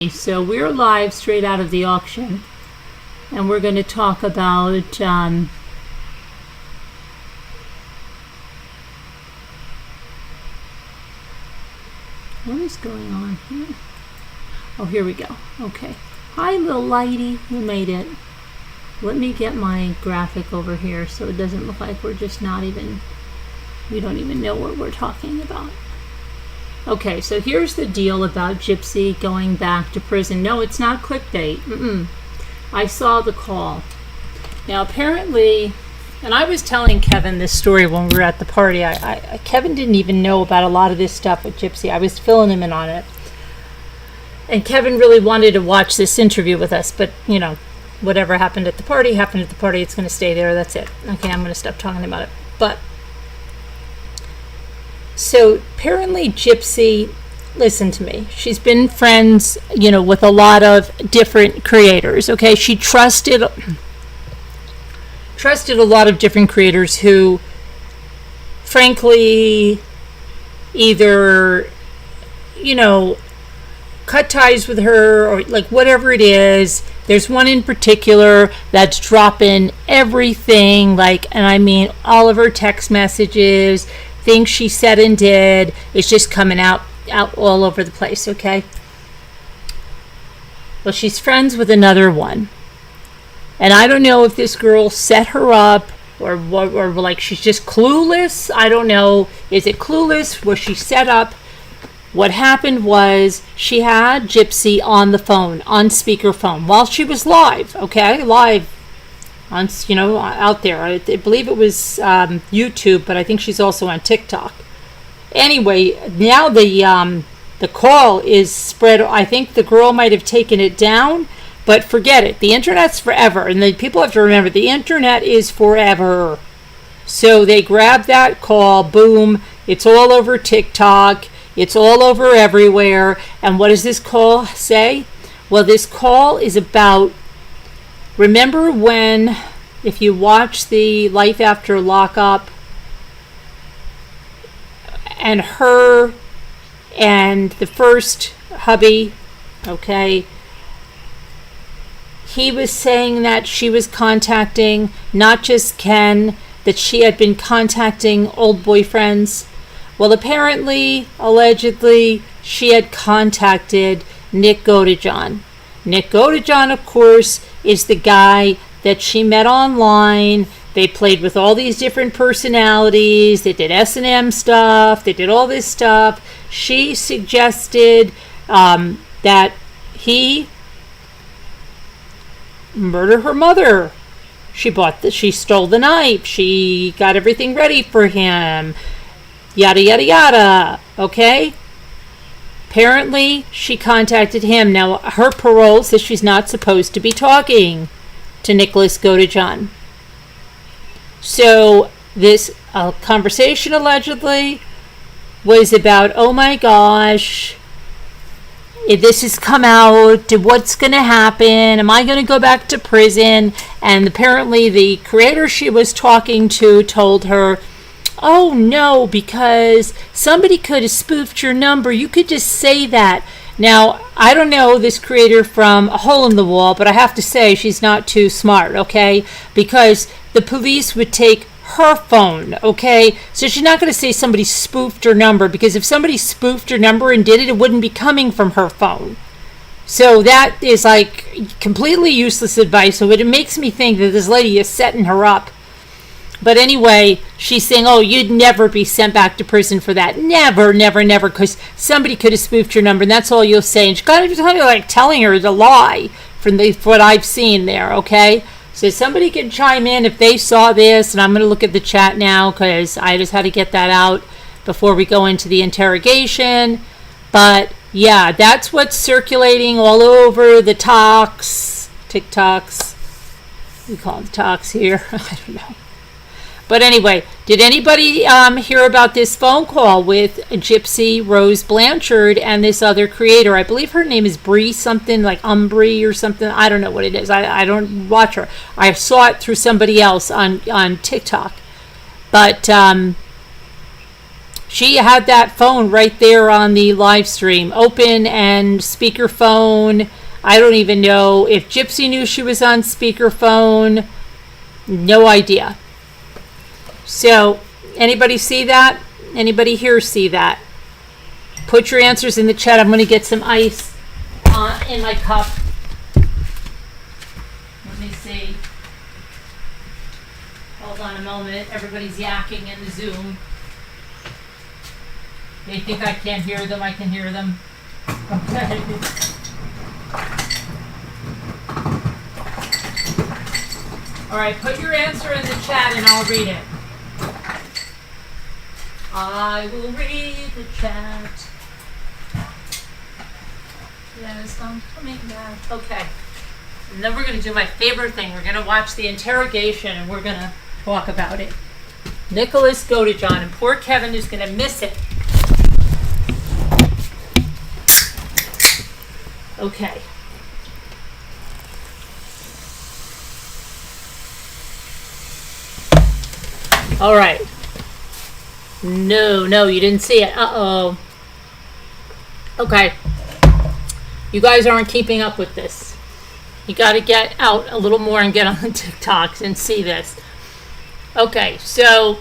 So we're live straight out of the auction, and we're going to talk about what is going on here? Oh, here we go. Okay. Hi, little lady. You made it. Let me get my graphic over here so it doesn't look like we don't even know what we're talking about. Okay, so here's the deal about Gypsy going back to prison. No, it's not clickbait. I saw the call. Now, apparently, and I was telling Kevin this story when we were at the party. Kevin didn't even know about a lot of this stuff with Gypsy. I was filling him in on it. And Kevin really wanted to watch this interview with us, but, whatever happened at the party. It's going to stay there. That's it. Okay, I'm going to stop talking about it. But so apparently Gypsy, listen to me, she's been friends, with a lot of different creators, okay? She trusted a lot of different creators who, frankly, either, cut ties with her or like whatever it is. There's one in particular that's dropping everything, and I mean all of her text messages, things she said and did, is just coming out all over the place, okay? Well, she's friends with another one. And I don't know if this girl set her up or she's just clueless. I don't know. Is it clueless? Was she set up? What happened was she had Gypsy on the phone, on speakerphone, while she was live, okay? Live on, out there. I believe it was YouTube, but I think she's also on TikTok. Anyway, now the call is spread. I think the girl might have taken it down, but forget it. The internet's forever, and the people have to remember the internet is forever. So they grabbed that call, boom, it's all over TikTok, it's all over everywhere. And what does this call say? Well, this call is about, remember when, if you watch the Life After Lockup, and her and the first hubby, okay, he was saying that she was contacting not just Ken, that she had been contacting old boyfriends. Well, apparently, allegedly, she had contacted Nick Godejohn. Nick Godejohn, of course, is the guy that she met online. They played with all these different personalities. They did S&M stuff. They did all this stuff. She suggested that he murder her mother. She stole the knife. She got everything ready for him. Yada, yada, yada. Okay? Apparently, she contacted him. Now, her parole says she's not supposed to be talking to Nicholas Godejohn. So, this conversation allegedly was about, oh my gosh, if this has come out, what's going to happen? Am I going to go back to prison? And apparently, the creator she was talking to told her, oh no, because somebody could have spoofed your number. You could just say that. Now, I don't know this creator from a hole in the wall, but I have to say she's not too smart, okay? Because the police would take her phone, okay? So she's not going to say somebody spoofed her number, because if somebody spoofed her number and did it, it wouldn't be coming from her phone. So that is completely useless advice. So it makes me think that this lady is setting her up. But anyway, she's saying, oh, you'd never be sent back to prison for that. Never, never, never, because somebody could have spoofed your number, and that's all you'll say. And she's kind of telling her to lie from what I've seen there, okay? So somebody can chime in if they saw this, and I'm going to look at the chat now because I just had to get that out before we go into the interrogation. But, yeah, that's what's circulating all over the TikToks. We call them talks here. I don't know. But anyway, did anybody hear about this phone call with Gypsy Rose Blanchard and this other creator? I believe her name is Bree something, like Umbri or something. I don't know what it is. I don't watch her. I saw it through somebody else on TikTok. But She had that phone right there on the live stream, open and speakerphone. I don't even know if Gypsy knew she was on speakerphone. No idea. So, anybody see that? Anybody here see that? Put your answers in the chat. I'm going to get some ice in my cup. Let me see. Hold on a moment. Everybody's yakking in the Zoom. They think I can't hear them. I can hear them. Okay. All right, put your answer in the chat and I'll read it. I will read the chat. Yes, I'm coming back. Okay. And then we're going to do my favorite thing. We're going to watch the interrogation and we're going to talk about it. Nicholas Godejohn, and poor Kevin is going to miss it. Okay. All right. No, you didn't see it. Uh-oh. Okay. You guys aren't keeping up with this. You got to get out a little more and get on the TikToks and see this. Okay, so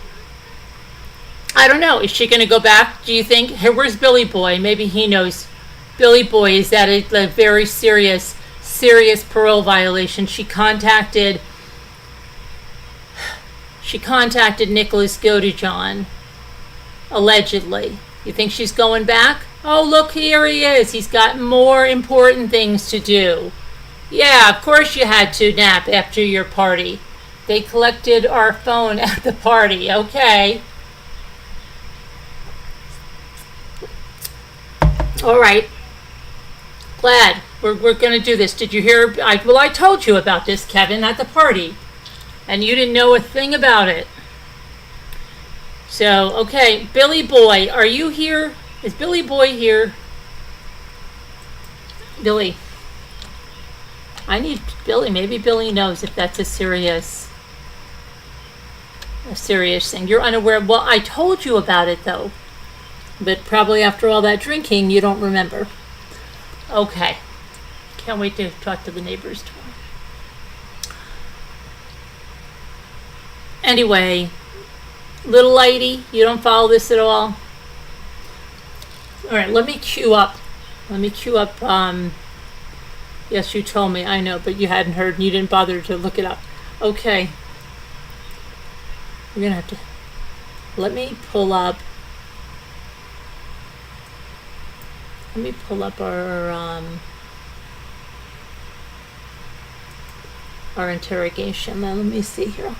I don't know. Is she going to go back? Do you think? Hey, where's Billy Boy? Maybe he knows. Billy Boy is that a very serious parole violation. She contacted Nicholas Godejohn, allegedly. You think she's going back? Oh, look, here he is. He's got more important things to do. Yeah, of course you had to nap after your party. They collected our phone at the party. Okay. All right. Glad. We're going to do this. Did you hear? I told you about this, Kevin, at the party. And you didn't know a thing about it. So, okay. Billy Boy, are you here? Is Billy Boy here? Billy. I need Billy. Maybe Billy knows if that's a serious thing. You're unaware. Well, I told you about it, though. But probably after all that drinking, you don't remember. Okay. Can't wait to talk to the neighbors tomorrow. Anyway, little lady, you don't follow this at all? All right, let me queue up. Yes, you told me, I know, but you hadn't heard and you didn't bother to look it up. Okay. We're going to have to, let me pull up our interrogation. Now, let me see here.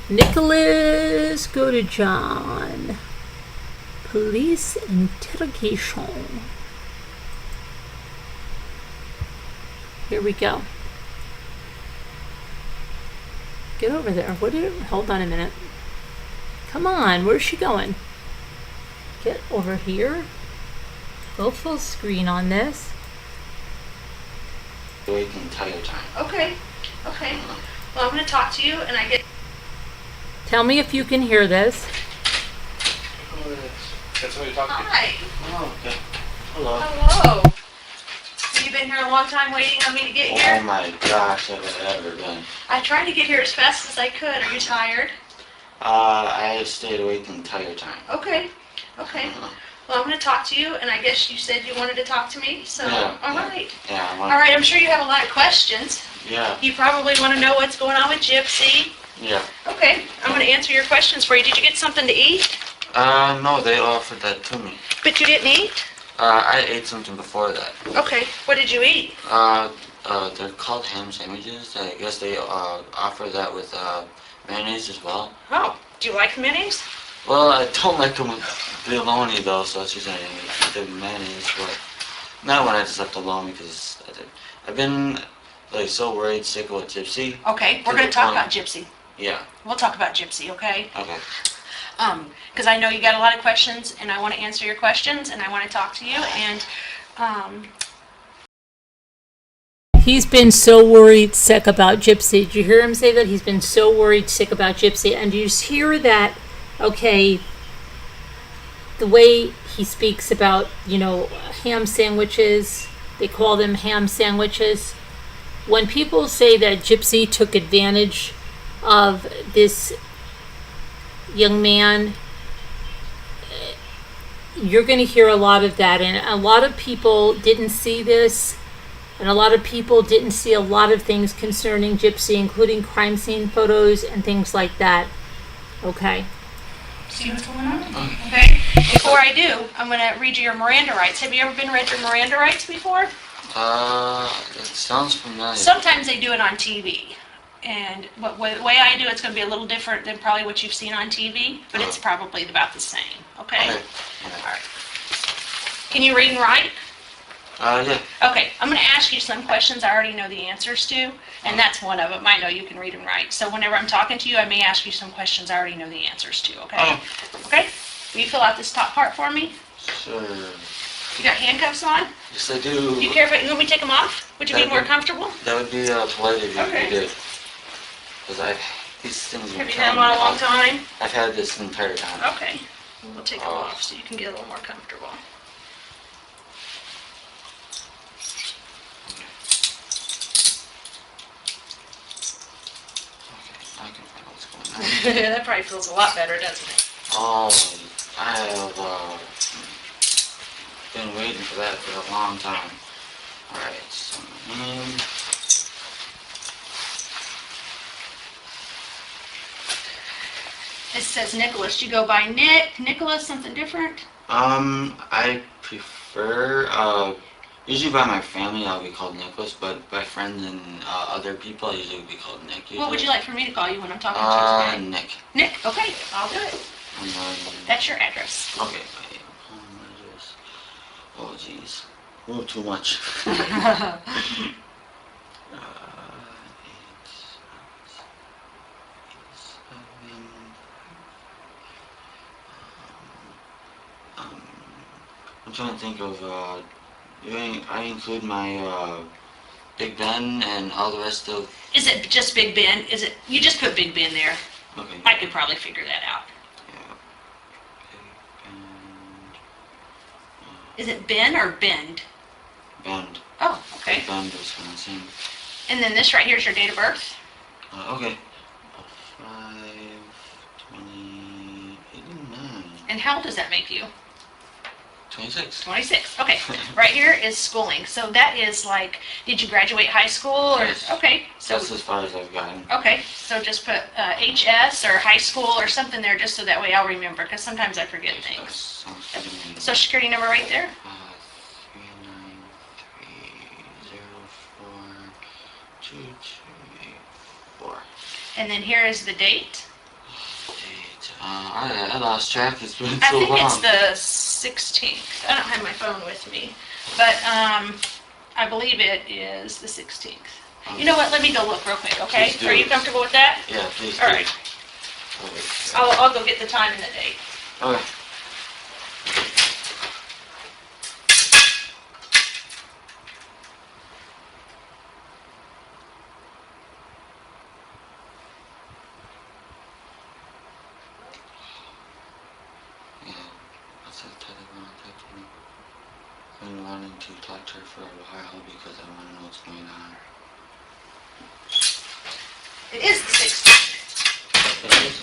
Nicholas Godejohn, police interrogation. Here we go. Get over there. Hold on a minute. Come on, where's she going? Get over here. Go full screen on this. Wait the entire time. Okay. Well, I'm going to talk to you, and I get. Tell me if you can hear this. That's what you're talking to. Hi. Oh, okay. Hello. Hello. So you've been here a long time waiting on me to get here? Oh my gosh, have I ever been. I tried to get here as fast as I could. Are you tired? I stayed awake the entire time. Okay. Well, I'm going to talk to you, and I guess you said you wanted to talk to me, so Yeah, all yeah. right. Yeah, All right, I'm sure you have a lot of questions. Yeah. You probably want to know what's going on with Gypsy. Yeah. Okay, I'm going to answer your questions for you. Did you get something to eat? No, they offered that to me. But you didn't eat? I ate something before that. Okay, what did you eat? They're called ham sandwiches. I guess they offer that with mayonnaise as well. Oh, do you like mayonnaise? Well, I don't like them with bologna though, so that's usually the mayonnaise. But not when I just left alone because I've been like so worried, sick with Gypsy. Okay, we're going to talk about Gypsy. Yeah. We'll talk about Gypsy, okay? Okay. Because I know you got a lot of questions, and I want to answer your questions, and I want to talk to you, and He's been so worried sick about Gypsy. Did you hear him say that? He's been so worried sick about Gypsy. And you just hear that, okay, the way he speaks about, ham sandwiches, they call them ham sandwiches. When people say that Gypsy took advantage of this young man, you're going to hear a lot of that. And a lot of people didn't see this. And a lot of people didn't see a lot of things concerning Gypsy, including crime scene photos and things like that. Okay. See what's going on? Okay. Before I do, I'm going to read you your Miranda rights. Have you ever been read your Miranda rights before? It sounds familiar. Sometimes they do it on TV. And the way I do it's going to be a little different than probably what you've seen on TV, but it's probably about the same. Okay? Okay. All right. Can you read and write? Yeah. Okay, I'm going to ask you some questions I already know the answers to, and that's one of them. I know you can read and write. So whenever I'm talking to you, I may ask you some questions I already know the answers to, okay? Okay? Will you fill out this top part for me? Sure. You got handcuffs on? Yes, I do. Do you care if you want me to take them off? Would you be more comfortable? That would be polite if you Okay. did. Because these things Have you had them on a long time? I've had this entire time. Okay. We'll take them off so you can get a little more comfortable. I can find what's going on. That probably feels a lot better, doesn't it? Oh, I have been waiting for that for a long time. Alright, so my name. It says Nicholas. Do you go by Nick, Nicholas, something different? I prefer, usually by my family I'll be called Nicholas, but by friends and other people I usually be called Nick. Usually. What would you like for me to call you when I'm talking to you today? Nick. Nick, okay, I'll do it. And then, That's your address. okay, my home address. Oh jeez. Oh, too much. I'm trying to think of, I include my, Big Ben and all the rest of... Is it just Big Ben? Is it, you just put Big Ben there. Okay. I could probably figure that out. Yeah. Big Is it Ben or Bend? Bend. Oh, okay. Big Bend, Wisconsin. And then this right here is your date of birth? Okay. 5/20/89. And how old does that make you? 26. 26. Okay. Right here is schooling. So that is like, did you graduate high school or? Yes. Okay. So That's as far as I've gotten. okay. So just put HS or high school or something there, just so that way I'll remember, because sometimes I forget That things. sounds good to me. Social Security number right there. 393042284. And then here is the date. Date. I lost track. It's been I so think long. it's the 16th. I don't have my phone with me, but I believe it is the 16th. You know what? Let me go look real quick, okay? Please do. Are you comfortable with that? Yeah, please. All right. Okay. I'll go get the time and the date. Okay. Yeah, that's a telephone technique. I've been wanting to talk to her for a while because I want to know what's going on. It is the 16th.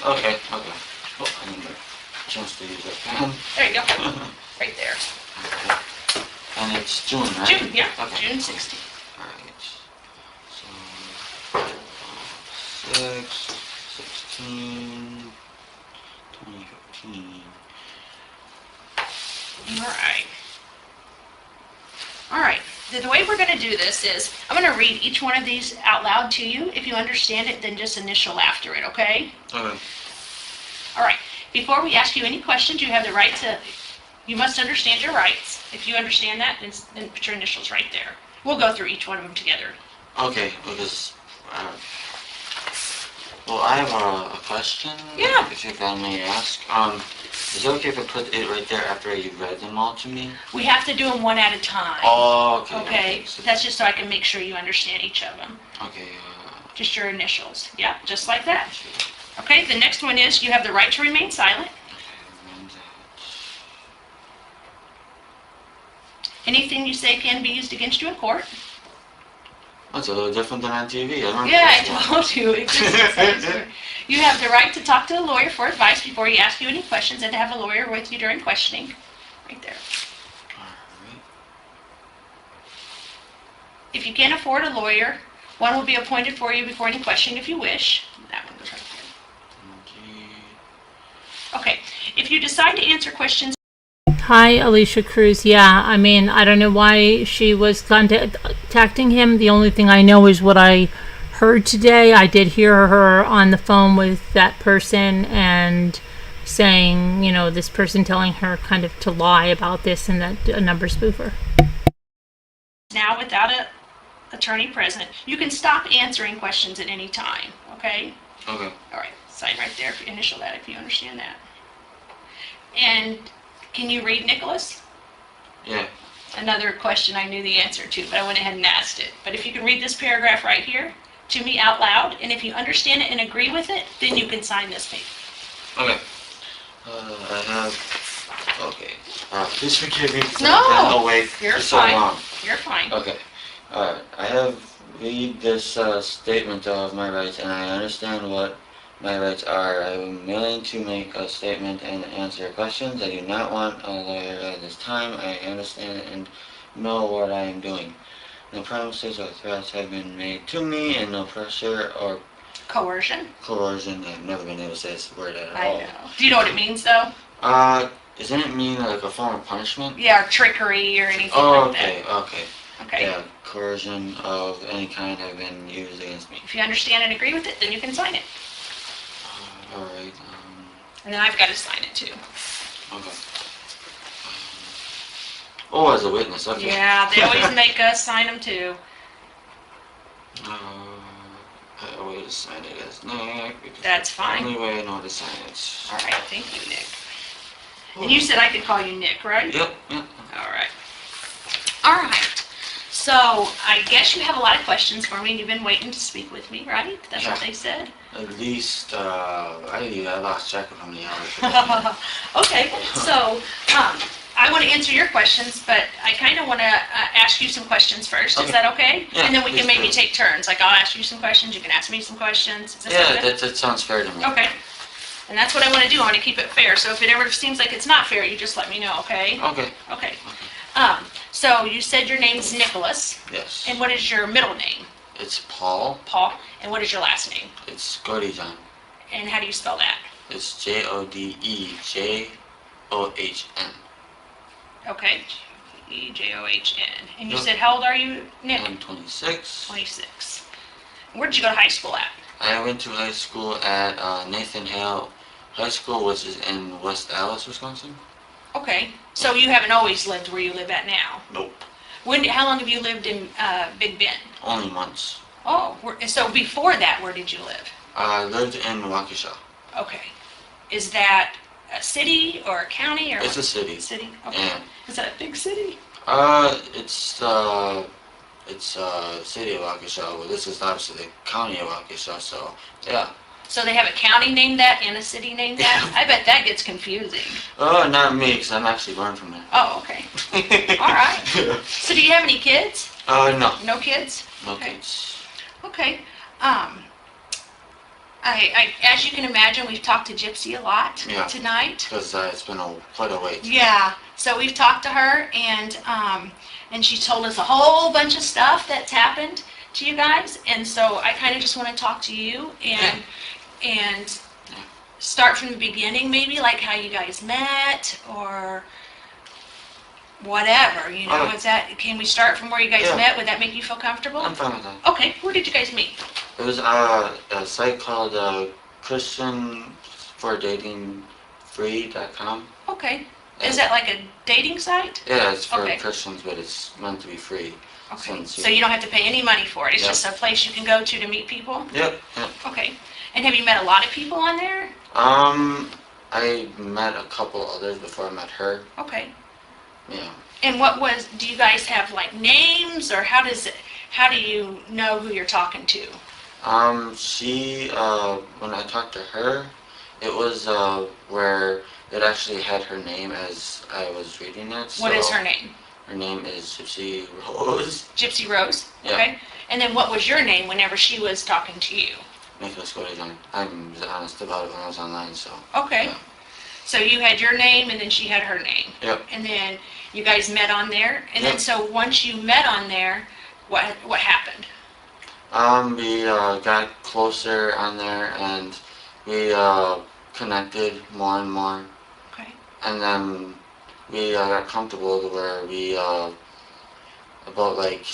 Okay. Oh, I need a chance to use that pen. There you go. Right there. Okay. And it's June, right? June, yeah. Okay. June 16th. Alright. So, 6, 16, 2015. Alright. Alright. The way we're going to do this is, I'm going to read each one of these out loud to you. If you understand it, then just initial after it, okay? Okay. Alright. Before we ask you any questions, you have the right to, you must understand your rights. If you understand that, then put your initials right there. We'll go through each one of them together. Okay, because, well, I have a question. Yeah. If I may ask. Is it okay if I put it right there after you read them all to me? We have to do them one at a time. Oh, okay. Okay, So, that's just so I can make sure you understand each of them. okay, Just your initials. Yeah, just like that. Okay, the next one is you have the right to remain silent. and that. Anything you say can be used against you in court. That's a little different than on TV. I remember Yeah, I this one. told you. It just says you have the right to talk to a lawyer for advice before he asks you any questions and to have a lawyer with you during questioning. Right there. Alright. If you can't afford a lawyer, one will be appointed for you before any questioning if you wish. That one goes right there. Okay. If you decide to answer questions. Hi, Alicia Cruz. Yeah, I mean, I don't know why she was contacting him. The only thing I know is what I heard today. I did hear her on the phone with that person and saying, you know, this person telling her kind of to lie about this and that a number spoofer. Now, without an attorney present, you can stop answering questions at any time. Okay? Okay. All right. Sign right there. Initial that if you understand that. And can you read, Nicholas? Yeah. Another question I knew the answer to, but I went ahead and asked it. But if you can read this paragraph right here to me out loud, and if you understand it and agree with it, then you can sign this paper. Okay. I have. Okay. Please forgive me. No, Wait. you're for so fine. long. You're fine. Okay. I have read this statement of my rights, and I understand what my rights are. I am willing to make a statement and answer questions. I do not want a lawyer at this time. I understand and know what I am doing. No promises or threats have been made to me, and no pressure or Coercion. coercion. I've never been able to say this word at I all. know. Do you know what it means, though? Doesn't it mean like a form of punishment? Yeah, or trickery or anything Oh, like okay, that. okay. Okay. Yeah, coercion of any kind have been used against me. If you understand and agree with it, then you can sign it. Alright, And then I've got to sign it, too. okay. Oh, as a witness, okay. Yeah, they always make us sign them, too. I always sign it as Nick. Because That's that's fine. the only way I know how to sign it. All right, thank you, Nick. And you said I could call you Nick, right? Yep, yep. All right. All right. So I guess you have a lot of questions for me, and you've been waiting to speak with me, right? That's what Yeah. they said. At least, I lost track of how many hours. Okay, so I want to answer your questions, but I kind of want to ask you some questions first. Is Okay. that okay? Yeah, And then we can please maybe do. take turns. Like I'll ask you some questions, you can ask me some questions. Is this Yeah, okay? that sounds fair to me. Okay. And that's what I want to do. I want to keep it fair. So if it ever seems like it's not fair, you just let me know, okay? Okay, Okay. So you said your name's Nicholas, yes. and what is your middle name? It's Paul. Paul. And what is your last name? It's Godejohn. And how do you spell that? It's Jodejohn. Okay. Ejohn. And you Yep. said, how old are you, Nick? I'm 26. 26. Where did you go to high school at? I went to high school at Nathan Hale High School, which is in West Allis, Wisconsin. Okay. So you haven't always lived where you live at now? Nope. How long have you lived in Big Bend? Only months. Oh, so before that, where did you live? I lived in Waukesha. Okay. Is that a city or a county or It's what? a city. City? Okay. Yeah. Is that a big city? It's city of Waukesha. Well, this is obviously the county of Waukesha, so yeah. So they have a county named that and a city named that? I bet that gets confusing. Oh, not me, because I'm actually born from there. Oh, okay. All right. So do you have any kids? No. No kids? No Okay. kids. Okay. As you can imagine, we've talked to Gypsy a lot Yeah. tonight. Because it's been quite a wait. Yeah. So we've talked to her, and she told us a whole bunch of stuff that's happened to you guys. And so I kind of just want to talk to you and start from the beginning, maybe like how you guys met or whatever. You know, Okay. is that? Can we start from where you guys Yeah. met? Would that make you feel comfortable? I'm fine with that. Okay. Where did you guys meet? It was a site called ChristianForDatingFree.com. Okay. Is that like a dating site? Yeah, it's for Okay. Christians, but it's meant to be free. Okay. Since So you don't have to pay any money for it. It's Yeah. just a place you can go to meet people? Yep, yep. Okay. And have you met a lot of people on there? I met a couple others before I met her. Okay. Yeah. And do you guys have like names or how do you know who you're talking to? When I talked to her, it was, where it actually had her name as I was reading it. What is so her name? Her name is Gypsy Rose. Gypsy Rose? Yeah. Okay. And then what was your name whenever she was talking to you? Nicholas Godejohn. I was honest about it when I was online, so. Okay. Yeah. So you had your name and then she had her name. Yep. And then you guys met on there. And then Yep. so once you met on there, what happened? We got closer on there and we connected more and more. Okay. And then we got comfortable to where we about like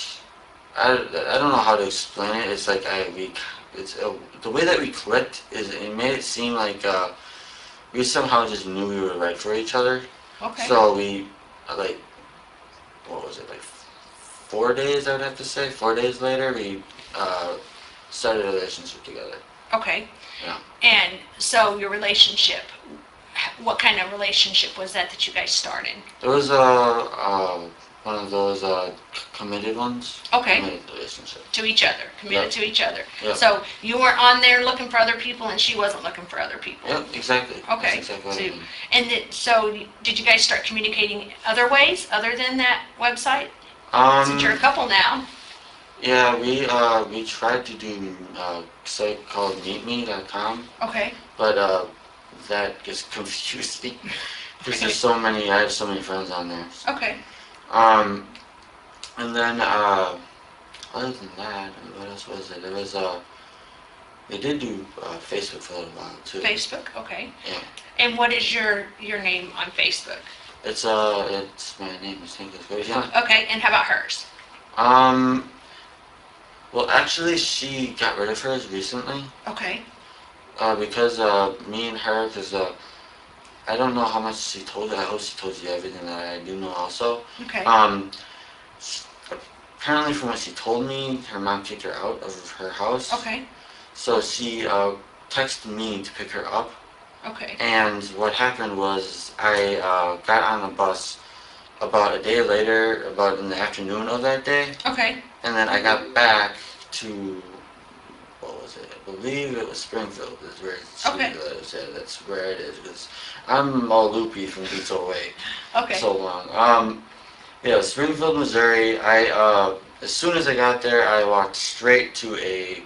I don't know how to explain it. It's like the way that we clicked is it made it seem like we somehow just knew we were right for each other. Okay. So we like what was it like 4 days? I would have to say 4 days later we started a relationship together. Okay. Yeah. And so your relationship, what kind of relationship was that you guys started? It was one of those committed ones. Okay. Committed relationship. To each other, committed Yep. to each other. Yep. So you weren't on there looking for other people and she wasn't looking for other people. Yep, exactly. Okay. That's exactly what I So, mean. and so did you guys start communicating other ways other than that website? Since you're a couple now. Yeah, we tried to do a site called meetme.com, Okay. but that gets confusing because there's so many. I have so many friends on there. Okay. And then other than that, what else was it? There was they did do Facebook for a little while too. Facebook. Okay. Yeah. And what is your name on Facebook? It's my name is Nicholas Godejohn. Okay. And how about hers? Well, actually, she got rid of hers recently. Okay. Because me and her, because I don't know how much she told you. I hope she told you everything that I do know also. Okay. Apparently from what she told me, her mom kicked her out of her house. Okay. So she texted me to pick her up. Okay. And what happened was I got on a bus about a day later, about in the afternoon of that day. Okay. And then I got back to, what was it? I believe it was Springfield is where she Okay. lives. Yeah, that's where it is. Because I'm all loopy from being so away Okay. so long. Yeah, Springfield, Missouri. As soon as I got there, I walked straight to a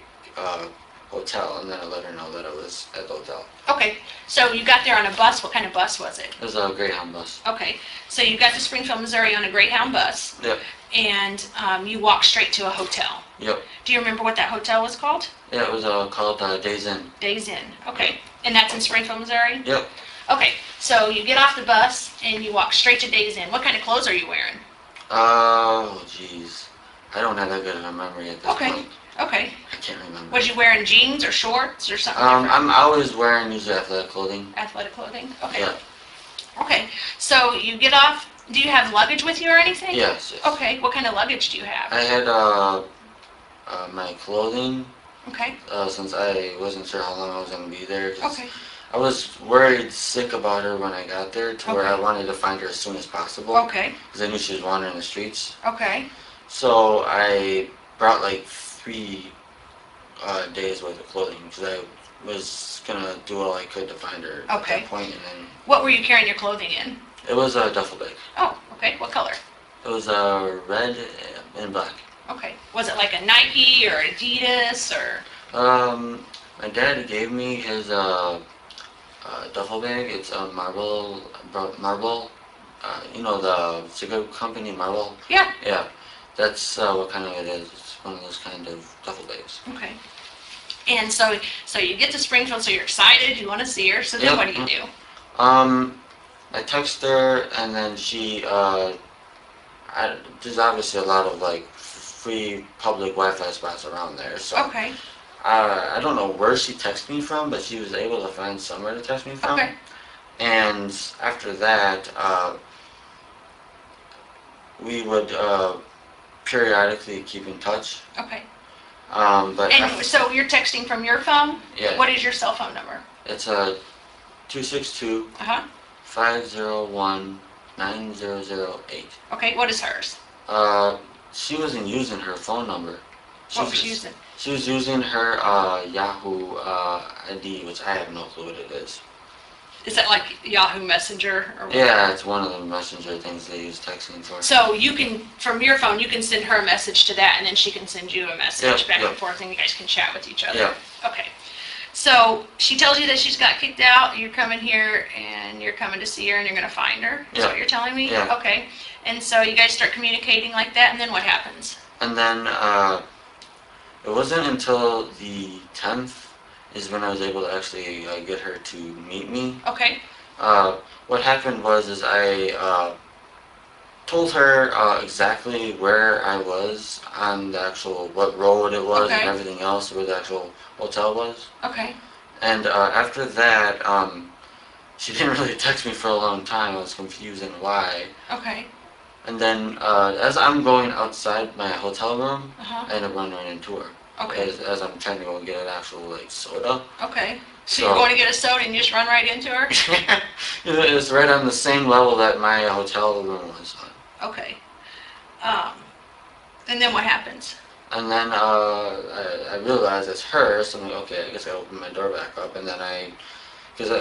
hotel, and then I let her know that I was at the hotel. Okay. So you got there on a bus. What kind of bus was it? It was a Greyhound bus. Okay. So you got to Springfield, Missouri on a Greyhound bus. Yep. And you walked straight to a hotel. Yep. Do you remember what that hotel was called? Yeah, it was called Days Inn. Days Inn. Okay. And that's in Springfield, Missouri? Yep. Okay. So you get off the bus and you walk straight to Days Inn. What kind of clothes are you wearing? Oh, jeez. I don't have that good of a memory at this Okay. point. Okay. I can't remember. Was you wearing jeans or shorts or something different? I'm always wearing usually athletic clothing. Athletic clothing? Okay. Yeah. Okay. So you get off. Do you have luggage with you or anything? Yes. Okay. What kind of luggage do you have? I had my clothing Okay. since I wasn't sure how long I was gonna be there. 'Cause Okay. I was worried sick about her when I got there, to where I Okay. wanted to find her as soon as possible. Okay. Because I knew she was wandering the streets. Okay. So I brought like 3 days worth of clothing because I was gonna do all I could to find her at Okay. that point, and then What were you carrying your clothing in? it was a duffel bag. Oh, okay. What color? It was red and black. Okay. Was it like a Nike or Adidas or? My dad gave me his duffel bag. It's a Marble. You know the cigarette company Marble. Yeah. Yeah, that's what kind of it is. It's one of those kind of duffel bags. Okay. And so you get to Springfield, so you're excited, you want to see her. So then Yep. what do you do? I text her, and then she. There's obviously a lot of like free public Wi-Fi spots around there, so. Okay. I don't know where she texted me from, but she was able to find somewhere to text me from. Okay. And after that, we would periodically keep in touch. Okay. But And so you're texting from your phone? yeah, What is your cell phone number? it's 262 Uh-huh. 501 9008. Okay, what is hers? She wasn't using her phone number. What was she using? She was using her Yahoo ID, which I have no clue what it is. Is that like Yahoo Messenger or what? Yeah, it's one of the messenger things they use texting for. So you can, from your phone, you can send her a message to that, and then she can send you a message Yep, back yep. and forth, and you guys can chat with each other. Yeah. Okay. So she tells you that she's got kicked out. You're coming here, and you're coming to see her, and you're going to find her. Is Yeah. what you're telling me? Yeah. Okay. And so you guys start communicating like that, and then what happens? And then it wasn't until the 10th is when I was able to actually get her to meet me. Okay. What happened was I told her exactly where I was on the actual, what road it was Okay. and everything else, where the actual hotel was. Okay. And after that, she didn't really text me for a long time. I was confused and why. Okay. And then as I'm going outside my hotel room, Uh-huh. I end up running into her. Okay. As I'm trying to go get an actual like soda. Okay. So you're going to get a soda and you just run right into her? It's right on the same level that my hotel room was on. Okay. And then what happens? And then I realized it's her, so I'm like, okay, I guess I opened my door back up, and then because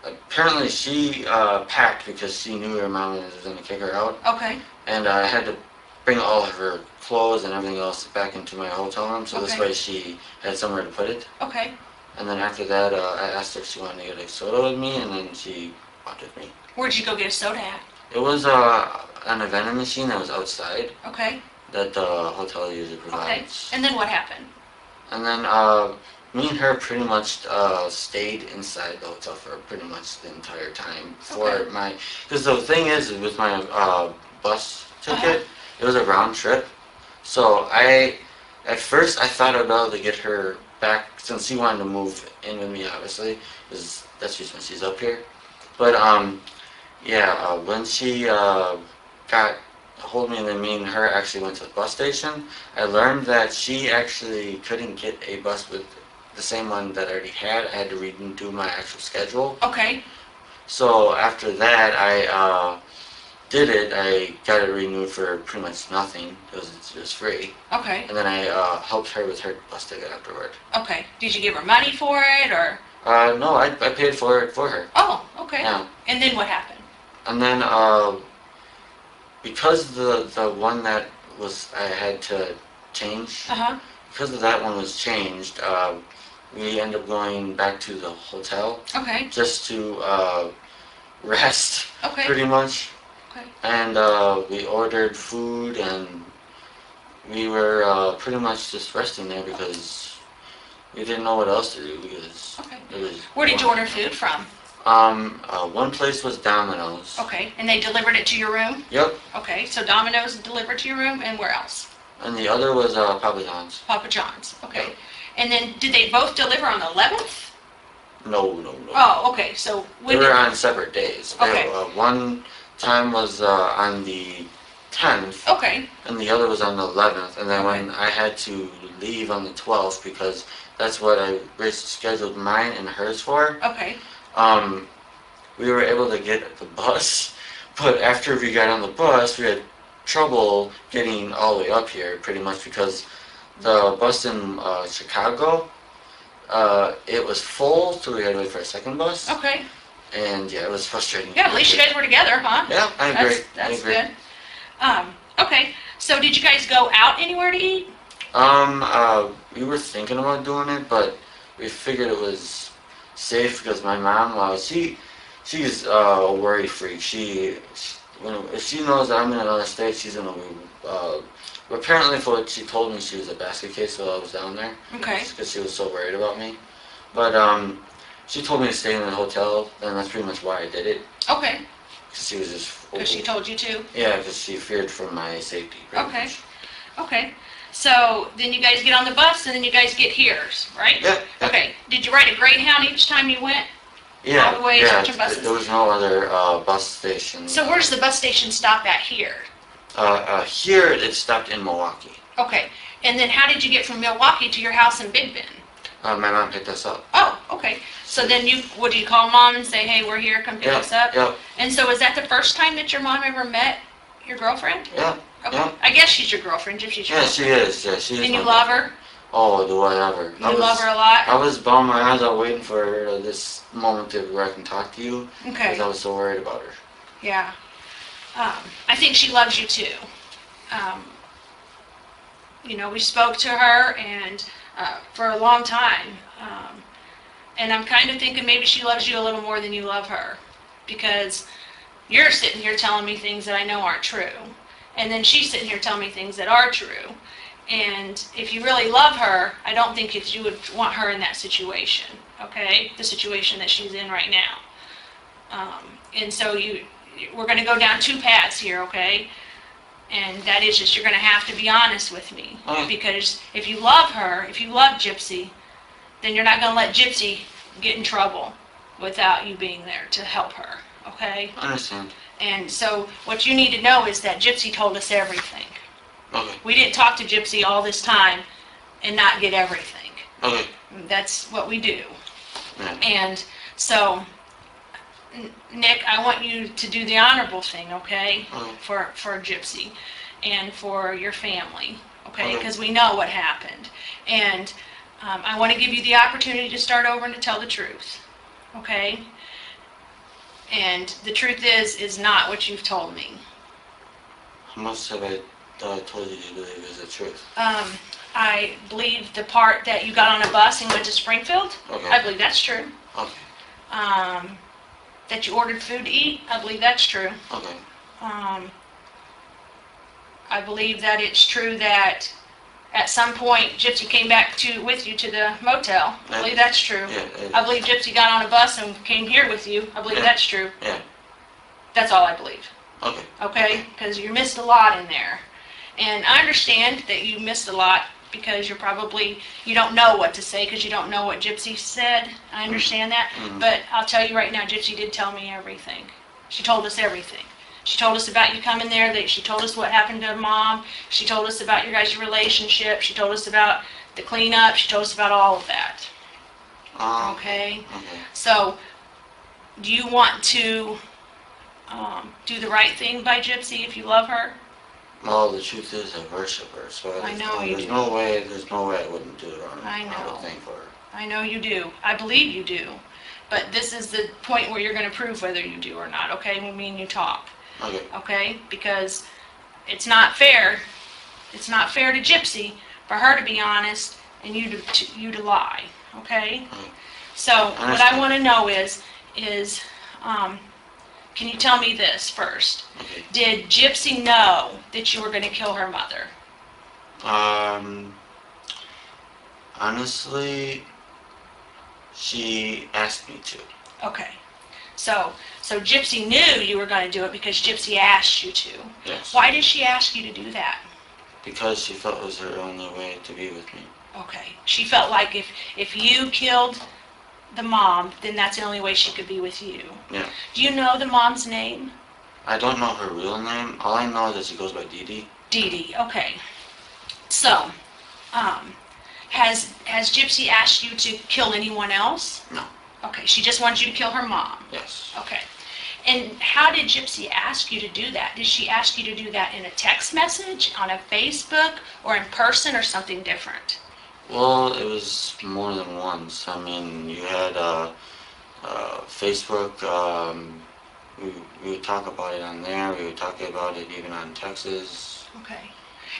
apparently she packed because she knew her mom was going to kick her out, Okay. and I had to bring all of her clothes and everything else back into my hotel room, so this Okay. way she had somewhere to put it. Okay. And then after that, I asked her if she wanted to get a soda with me, and then she walked with me. Where'd you go get a soda at? It was an vending machine that was outside Okay. that the hotel usually Okay. provides. And then what happened? And then me and her pretty much stayed inside the hotel for pretty much the entire time for Okay. my. Because the thing is, with my bus ticket, it was a round trip. So at first I thought I'd be able to get her back since she wanted to move in with me, obviously, because that's just when she's up here. But when she got hold me and then me and her actually went to the bus station, I learned that she actually couldn't get a bus with the same one that I already had. I had to redo my actual schedule. Okay. So after that, I did it. I got it renewed for pretty much nothing because it was free. Okay. And then I helped her with her bus ticket afterward. Okay. Did you give her money for it or? No, I paid for it for her. Oh, okay. Yeah. And then what happened? And then because the one that was I had to change, Uh-huh. because of that one was changed, we ended up going back to the hotel Okay. just to rest, Okay. pretty much. Okay. And we ordered food, and we were pretty much just resting there because we didn't know what else to do because Okay. it was. Where did you order food from? One place was Domino's. Okay. And they delivered it to your room? Yep. Okay. So Domino's delivered to your room, and where else? And the other was Papa John's. Papa John's. Okay. Yep. And then did they both deliver on the 11th? No. Oh, okay. So They when were did, on separate days. Okay. One time was on the 10th, okay. and the other was on the 11th. And then Okay. when I had to leave on the 12th, because that's what I scheduled mine and hers for, Okay. we were able to get the bus. But after we got on the bus, we had trouble getting all the way up here, pretty much because the bus in Chicago, it was full, so we had to wait for a second bus. Okay. And yeah, it was frustrating. Yeah, at least you guys were together, huh? Yeah, I agree. That's I agree. good. Okay. So did you guys go out anywhere to eat? We were thinking about doing it, but we figured it was safe because my mom, she's a worry freak. If she knows that I'm in another state, she's gonna be. Apparently, for what she told me, she was a basket case while I was down there. Okay. Because she was so worried about me. But she told me to stay in the hotel, and that's pretty much why I did it. Okay. Because she was just. Because she told you to? Yeah, because she feared for my safety. pretty Okay. much. Okay. So then you guys get on the bus and then you guys get here, right? Yeah. Okay. Did you ride a Greyhound each time you went? Yeah, all the way yeah. to buses? There was no other bus station. So where's the bus station stop at here? Here it stopped in Milwaukee. Okay. And then how did you get from Milwaukee to your house in Big Bend? My mom picked us up. Oh, okay. So then would you call mom and say, hey, we're here, come pick us up? Yep. And so is that the first time that your mom ever met your girlfriend? Yeah. Okay. Yeah. I guess she's your girlfriend if she's your Yeah, she girlfriend. is. Yeah, she is. And my you love her? Oh, do I ever? You love her a lot? I was bummed my eyes out waiting for this moment where I can talk to you. Okay. Because I was so worried about her. Yeah. I think she loves you too. We spoke to her and for a long time. And I'm kind of thinking maybe she loves you a little more than you love her. Because you're sitting here telling me things that I know aren't true. And then she's sitting here telling me things that are true. And if you really love her, I don't think that you would want her in that situation, okay? The situation that she's in right now. And so we're going to go down two paths here, okay? And that is just you're going to have to be honest with me. Because if you love her, if you love Gypsy, then you're not going to let Gypsy get in trouble without you being there to help her, okay? I understand. And so what you need to know is that Gypsy told us everything. Okay. We didn't talk to Gypsy all this time and not get everything. Okay. That's what we do. Yeah. And so, Nick, I want you to do the honorable thing, okay? For Gypsy and for your family, okay? Because we know what happened. And I want to give you the opportunity to start over and to tell the truth, okay? And the truth is not what you've told me. How much have I told you to believe is the truth? I believe the part that you got on a bus and went to Springfield. Okay. I believe that's true. Okay. That you ordered food to eat. I believe that's true. Okay. I believe that it's true that at some point Gypsy came back with you to the motel. I believe that's true. Yeah. I believe Gypsy got on a bus and came here with you. I believe that's true. Yeah. That's all I believe. Okay. Okay? Because you missed a lot in there. And I understand that you missed a lot because you don't know what to say because you don't know what Gypsy said. I understand that. Mm-hmm. But I'll tell you right now, Gypsy did tell me everything. She told us everything. She told us about you coming there. She told us what happened to Mom. She told us about your guys' relationship. She told us about the cleanup. She told us about all of that. Okay? Okay. So, do you want to do the right thing by Gypsy if you love her? Well, the truth is I worship her, so I know you there's do. no way I wouldn't do it on I a know. thing for her. I know you do. I believe you do. But this is the point where you're going to prove whether you do or not, okay? When me and you talk, Okay. okay? Because it's not fair. It's not fair to Gypsy for her to be honest and you to lie, okay? Okay. So what I understand. want to know is can you tell me this first? Okay. Did Gypsy know that you were going to kill her mother? Honestly, she asked me to. Okay. So Gypsy knew you were going to do it because Gypsy asked you to. Yes. Why did she ask you to do that? Because she felt it was her only way to be with me. Okay. She felt like if you killed the mom, then that's the only way she could be with you. Yeah. Do you know the mom's name? I don't know her real name. All I know is that she goes by Dee Dee. Dee Dee. Okay. So, has Gypsy asked you to kill anyone else? No. Okay. She just wants you to kill her mom. Yes. Okay. And how did Gypsy ask you to do that? Did she ask you to do that in a text message, on a Facebook, or in person, or something different? Well, it was more than once. I mean, you had Facebook. We would talk about it on there. We would talk about it even on Texas. Okay.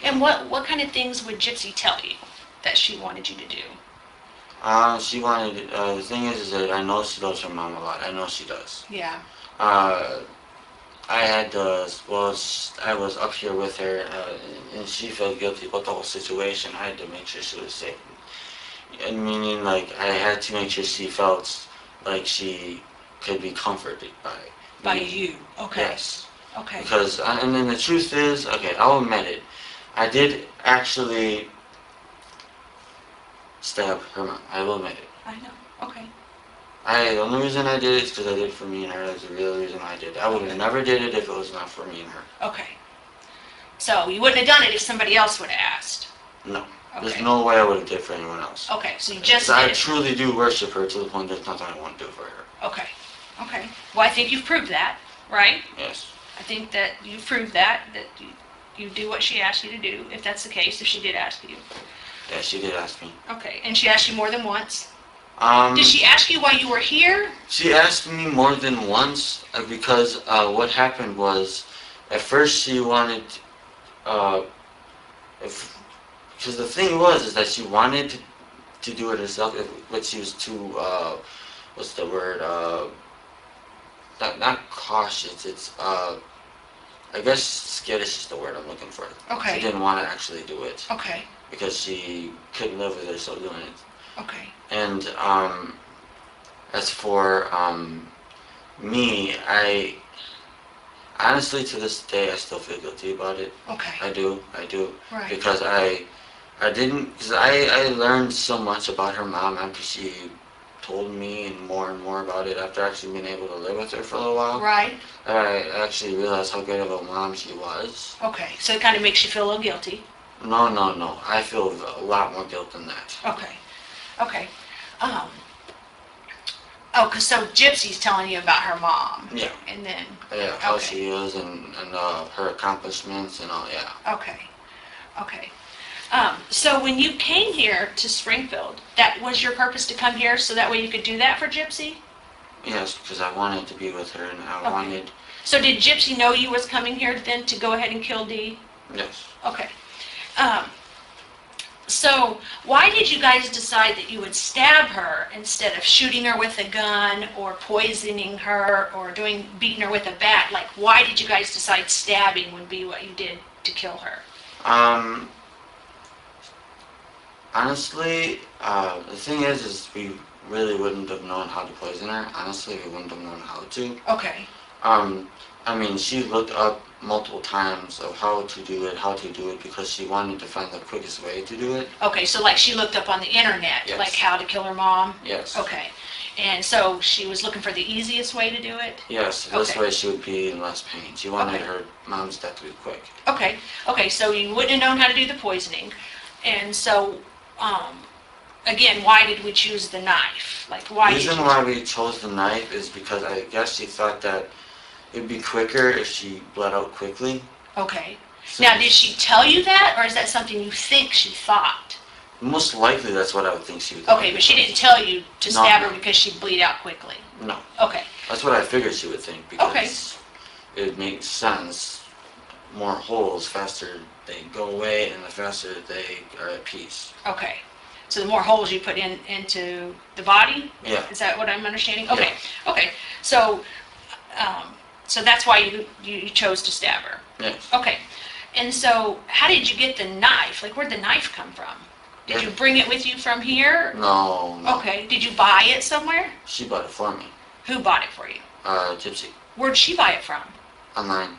And what kind of things would Gypsy tell you that she wanted you to do? She wanted. The thing is that I know she loves her mom a lot. I know she does. Yeah. I had I was up here with her, and she felt guilty about the whole situation. I had to make sure she was safe. And meaning, like, I had to make sure she felt like she could be comforted By me. you. Okay. Yes. Okay. Because, and then the truth is, okay, I'll admit it. I did actually stab her mom. I will admit it. I know. Okay. The only reason I did it is because I did it for me and her. That's the real reason I did it. I would have never did it if it was not for me and her. Okay. So you wouldn't have done it if somebody else would have asked? No. Okay. There's no way I would have did it for anyone else. Okay, so you just I did. truly do worship her to the point there's nothing I want to do for her. Okay. Okay. Well, I think you've proved that, right? Yes. I think that you've proved that you do what she asked you to do, if that's the case, if she did ask you. Yeah, she did ask me. Okay, and she asked you more than once? Um, Did she ask you why you were here? she asked me more than once because what happened was, at first she wanted, uh, if, because the thing was is that she wanted to do it herself, but she was too, what's the word, not cautious, it's, I guess skittish is the word I'm looking for. Okay. She didn't want to actually do it Okay, because she couldn't live with herself doing it. okay, And as for me, I honestly to this day I still feel guilty about it. okay, I do, right, because I didn't, because I learned so much about her mom after she told me and more about it after actually being able to live with her for a little while. right, I actually realized how good of a mom she was. okay. So it kind of makes you feel a little guilty. No, I feel a lot more guilt than that. Okay, okay. Um, so Gypsy's telling you about her mom. Yeah. And then, Yeah, how Okay. she is and her accomplishments and all, yeah. okay, okay. So when you came here to Springfield, that was your purpose to come here so that way you could do that for Gypsy? Yes, because I wanted to be with her and I Okay. wanted, So did Gypsy know you was coming here then to go ahead and kill Dee? yes. Okay. So why did you guys decide that you would stab her instead of shooting her with a gun or poisoning her or beating her with a bat? Like, why did you guys decide stabbing would be what you did to kill her? Honestly, the thing is we really wouldn't have known how to poison her. Honestly, we wouldn't have known how to. Okay. I mean, she looked up multiple times of how to do it because she wanted to find the quickest way to do it. Okay, so like she looked up on the internet, Yes. like how to kill her mom? Yes. Okay. And so she was looking for the easiest way to do it? Yes, this Okay. way she would be in less pain. She wanted Okay. her mom's death to be quick. Okay. Okay, so you wouldn't have known how to do the poisoning. And so, again, why did we choose the knife? Like, why The did reason you... why we chose the knife is because I guess she thought that it'd be quicker if she bled out quickly. Okay. Now, did she tell you that, or is that something you think she thought? Most likely that's what I would think she would Okay, but she didn't tell you to No, stab no. her because she'd bleed out quickly? No, Okay. that's what I figured she would think because Okay. it makes sense. More holes, faster they go away and the faster they are at peace. Okay. So the more holes you put into the body? Yeah. Is that what I'm understanding? Okay. Okay. So, so that's why you chose to stab her? Yes. Okay. And so, how did you get the knife? Like, where'd the knife come from? Did you bring it with you from here? No. Okay. Did you buy it somewhere? She bought it for me. Who bought it for you? Gypsy. Where'd she buy it from? Online.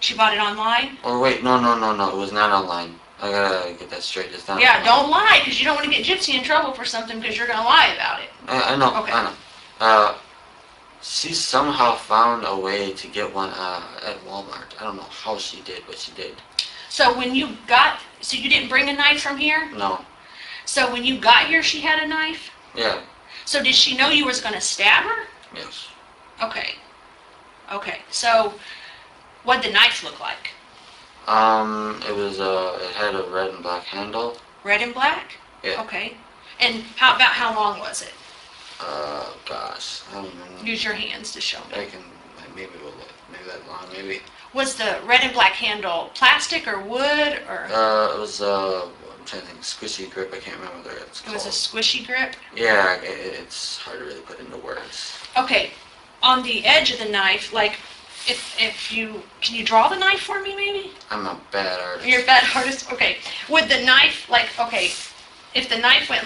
She bought it online? Or wait, no, it was not online. I gotta get that straight. It's not Yeah, online. don't lie, because you don't want to get Gypsy in trouble for something because you're going to lie about it. I know, Okay. I know. She somehow found a way to get one at Walmart. I don't know how she did, but she did. So so you didn't bring a knife from here? No. So when you got here, she had a knife? Yeah. So did she know you was going to stab her? Yes. Okay. Okay. So what'd the knife look like? It had a red and black handle. Red and black? Yeah. Okay. And how long was it? Gosh, I don't know. Use your hands to show me. I can, maybe that long, maybe. Was the red and black handle plastic or wood or? It was, I'm trying to think, squishy grip, I can't remember what it's It called. was a squishy grip? Yeah, it's hard to really put into words. Okay. On the edge of the knife, like, can you draw the knife for me maybe? I'm a bad artist. You're a bad artist? Okay. Would the knife, if the knife went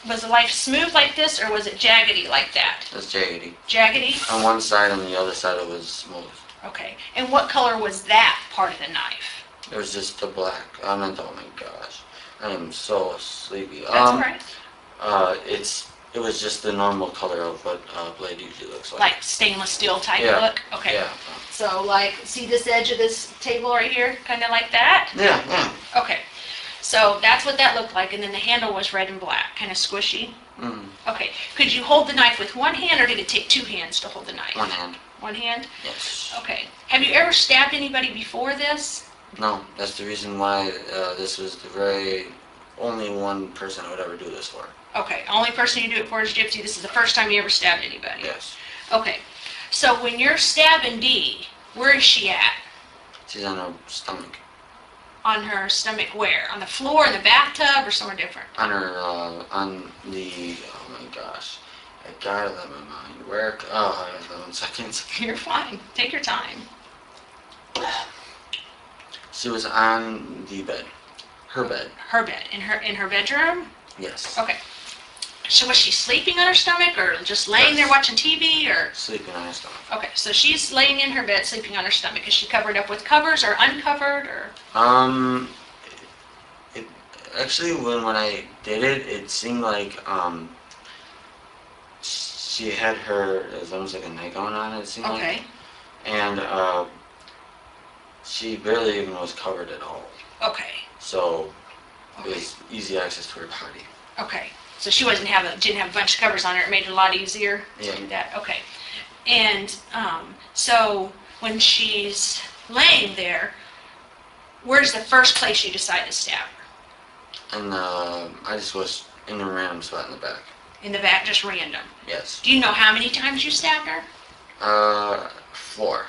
was the knife smooth like this or was it jaggedy like that? It's jaggedy. Jaggedy? On one side and the other side it was smooth. Okay. And what color was that part of the knife? It was just the black. Oh my gosh. I am so sleepy. That's all right. It was just the normal color of what blade usually looks like. Like stainless steel type Yeah. look? Okay. Yeah. So see this edge of this table right here? Kind of like that? Yeah. Okay. So that's what that looked like, and then the handle was red and black, kind of squishy. Mm. Okay. Could you hold the knife with one hand, or did it take two hands to hold the knife? One hand. One hand? Yes. Okay. Have you ever stabbed anybody before this? No, that's the reason why this was the very only one person I would ever do this for. Okay, only person you do it for is Gypsy. This is the first time you ever stabbed anybody. Yes. Okay, so when you're stabbing Dee, where is she at? She's on her stomach. On her stomach where? On the floor, in the bathtub, or somewhere different? On her, on the, oh my gosh. I gotta let my mind work. Oh, 11 seconds. You're fine. Take your time. She was on the bed. Her bed. Her bed. In her bedroom? Yes. Okay. So was she sleeping on her stomach or just laying there watching TV or? Sleeping on her stomach. Okay, so she's laying in her bed sleeping on her stomach. Is she covered up with covers or uncovered or? It, actually when I did it, it seemed like, she had her, it was almost like a nightgown on, it seemed like. Okay. And, she barely even was covered at all. Okay. So, it Okay. was easy access to her body. Okay. So she didn't have a bunch of covers on her. It made it a lot easier to do that. Okay. And so when she's laying there, where's the first place you decide to stab her? And I just was in a random spot in the back. In the back, just random. Yes. Do you know how many times you stabbed her? 4.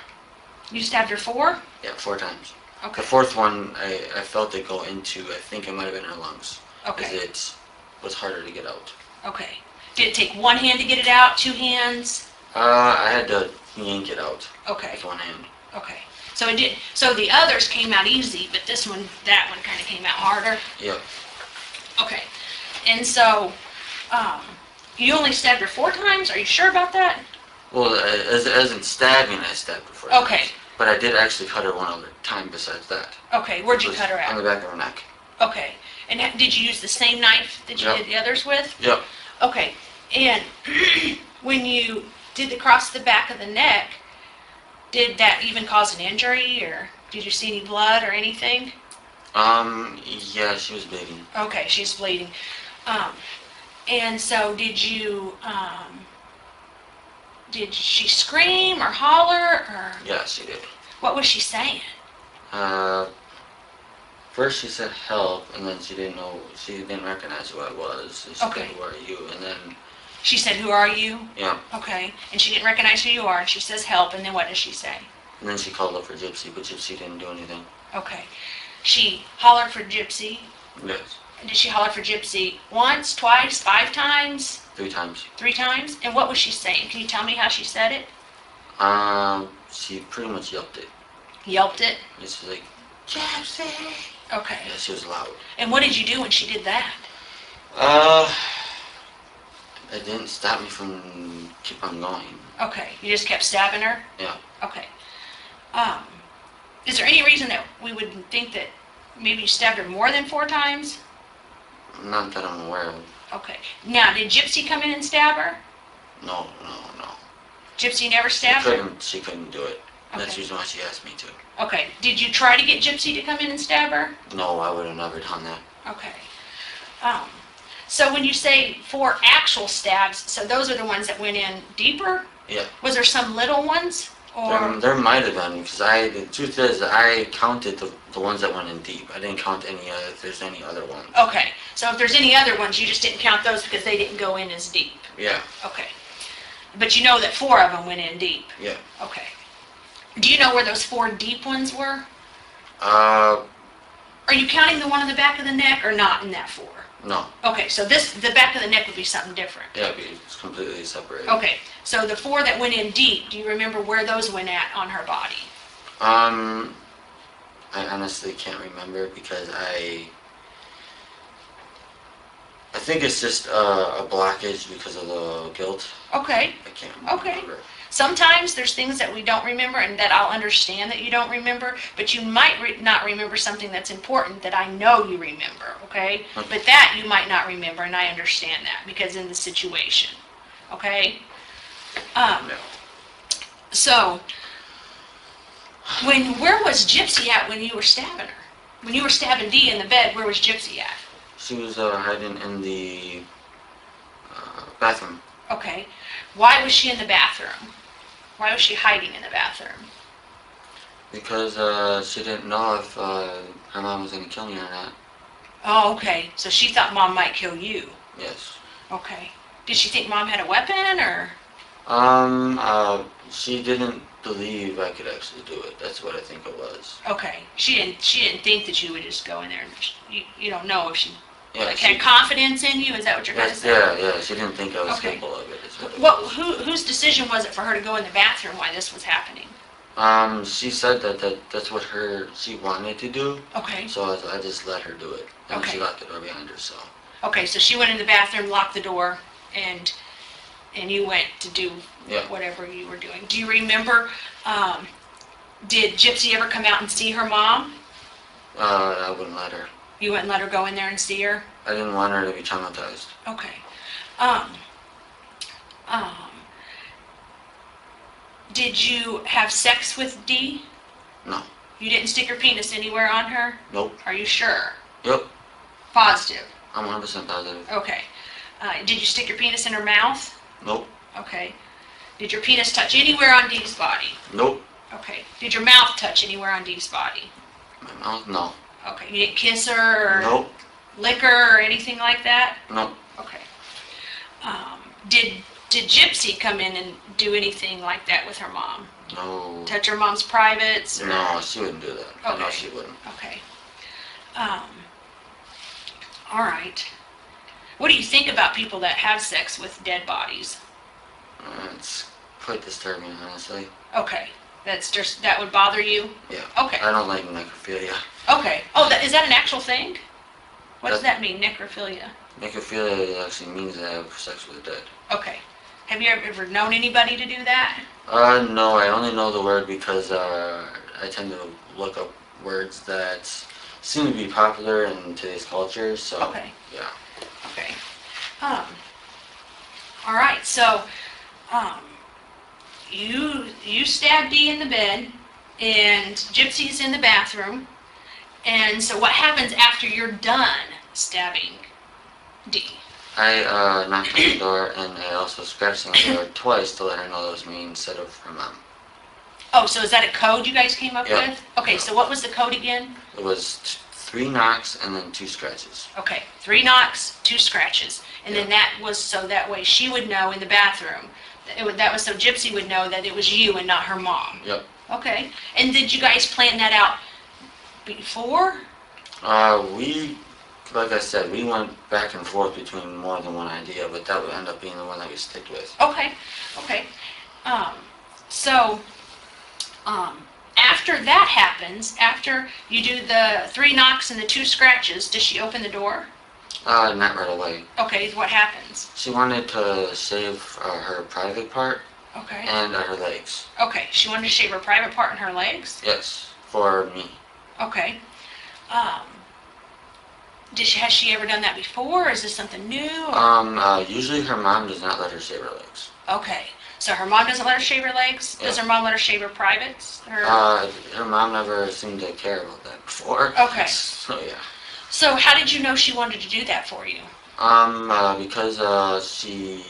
You stabbed her 4? Yeah, 4 times. Okay. The 4th one, I felt it go into, I think it might have been her lungs. Okay. Because it was harder to get out. Okay. Did it take one hand to get it out? 2 hands? I had to yank it out Okay. with one hand. Okay. So it did. So the others came out easy, but that one kind of came out harder. Yep. Okay. And so, you only stabbed her 4 times? Are you sure about that? Well, as in stabbing, I stabbed her 4 Okay. times. But I did actually cut her one other time besides that. Okay. Where'd you It was cut her on out? the back of her neck. Okay. And did you use the same knife that you Yep. did the others with? Yep. Okay. And when you did the cross the back of the neck, did that even cause an injury, or did you see any blood or anything? Yeah, she was bleeding. Okay, she's bleeding. And so did she scream or holler, or Yeah, she did. what was she saying? First she said help, and then she didn't recognize who I was. She said, Okay. who are you? And then, She said, "Who are you?" yeah, Okay. And she didn't recognize who you are, and she says help, and then what does she say? and then she called up for Gypsy, but Gypsy didn't do anything. Okay. She hollered for Gypsy. Yes. Did she holler for Gypsy once, twice, 5 times, 3 times. 3 times? And what was she saying? Can you tell me how she said it? She pretty much yelped it. Yelped it? She was like, Gypsy! Okay. Yeah, she was loud. And what did you do when she did that? It didn't stop me from keep on going. Okay. You just kept stabbing her? Yeah. Okay. Is there any reason that we would think that maybe you stabbed her more than 4 times? Not that I'm aware of. Okay. Now, did Gypsy come in and stab her? No. Gypsy never stabbed her? She couldn't do it. That's Okay. the reason why she asked me to. Okay. Did you try to get Gypsy to come in and stab her? No, I would have never done that. Okay. So when you say 4 actual stabs, so those are the ones that went in deeper? Yeah. Was there some little ones? Or There might have been, because the truth is, I counted the ones that went in deep. I didn't count if there's any other ones. okay. So if there's any other ones, you just didn't count those because they didn't go in as deep. Yeah, Okay. But you know that 4 of them went in deep. yeah. Okay. Do you know where those 4 deep ones were? Uh, Are you counting the one on the back of the neck or not in that 4? no. Okay, so the back of the neck would be something different. Yeah, it's completely separated. Okay, so the 4 that went in deep, do you remember where those went at on her body? I honestly can't remember because I think it's just a blockage because of the guilt. Okay, I can't Okay. remember. sometimes there's things that we don't remember and that I'll understand that you don't remember, but you might not remember something that's important that I know you remember, okay? Okay. But that you might not remember, and I understand that because in the situation, okay? No. So, where was Gypsy at when you were stabbing her? When you were stabbing Dee in the bed, where was Gypsy at? She was hiding in the bathroom. Okay. Why was she in the bathroom? Why was she hiding in the bathroom? Because she didn't know if her mom was going to kill me or not. Oh, okay. So she thought Mom might kill you. Yes. Okay. Did she think Mom had a weapon, or? She didn't believe I could actually do it. That's what I think it was. Okay. She didn't think that you would just go in there and you don't know if she Yeah, like she, had confidence in you. Is that what you're kind of yes, saying? yeah, she didn't think I was Okay. capable of it. Is what it What? was. Whose decision was it for her to go in the bathroom while this was happening? She said that's what she wanted to do, Okay. so I just let her do it. And Okay. she locked the door behind her, so. Okay. So she went in the bathroom, locked the door, and you went to do Yeah. whatever you were doing. Do you remember? Did Gypsy ever come out and see her mom? I wouldn't let her. You wouldn't let her go in there and see her? I didn't want her to be traumatized. Okay. Um, um, did you have sex with Dee? No. You didn't stick your penis anywhere on her? Nope. Are you sure? Yep. Positive? I'm 100% positive. Okay. Did you stick your penis in her mouth? Nope. Okay. Did your penis touch anywhere on Dee's body? Nope. Okay. Did your mouth touch anywhere on Dee's body? My mouth? No. Okay. You didn't kiss her or Nope. lick her or anything like that? Nope. Okay. Did Gypsy come in and do anything like that with her mom? No. Touch her mom's privates? Or? No, she wouldn't do that. I know Okay. she wouldn't. Okay. All right. What do you think about people that have sex with dead bodies? It's quite disturbing, honestly. Okay. That would bother you? Yeah. Okay. I don't like necrophilia. Okay. Oh, is that an actual thing? What does that mean, necrophilia? Necrophilia actually means that I have sex with the dead. Okay. Have you ever known anybody to do that? No, I only know the word because I tend to look up words that seem to be popular in today's culture, so. Okay. Yeah. Okay. All right. So, you stabbed Dee in the bed, and Gypsy's in the bathroom. And so, what happens after you're done stabbing Dee? I knocked on the door and I also scratched on the door twice to let her know that was me instead of her mom. Oh, so is that a code you guys came up Yeah. with? Okay. So, what was the code again? It was 3 knocks and then 2 scratches. Okay. 3 knocks, 2 scratches, and then that was so that way she would know in the bathroom. That was so Gypsy would know that it was you and not her mom. Yep. Okay. And did you guys plan that out before? Like I said, we went back and forth between more than one idea, but that would end up being the one that we stick with. Okay. Okay. So, after that happens, after you do the 3 knocks and the 2 scratches, does she open the door? Not right away. Okay. What happens? She wanted to shave her private part Okay. and her legs. Okay. She wanted to shave her private part and her legs? Yes, for me. Okay. Has she ever done that before, or is this something new? Or? Usually her mom does not let her shave her legs. Okay. So her mom doesn't let her shave her legs? Does Yeah. her mom let her shave her privates? Her mom never seemed to care about that before. Okay. So yeah. So how did you know she wanted to do that for you? Because she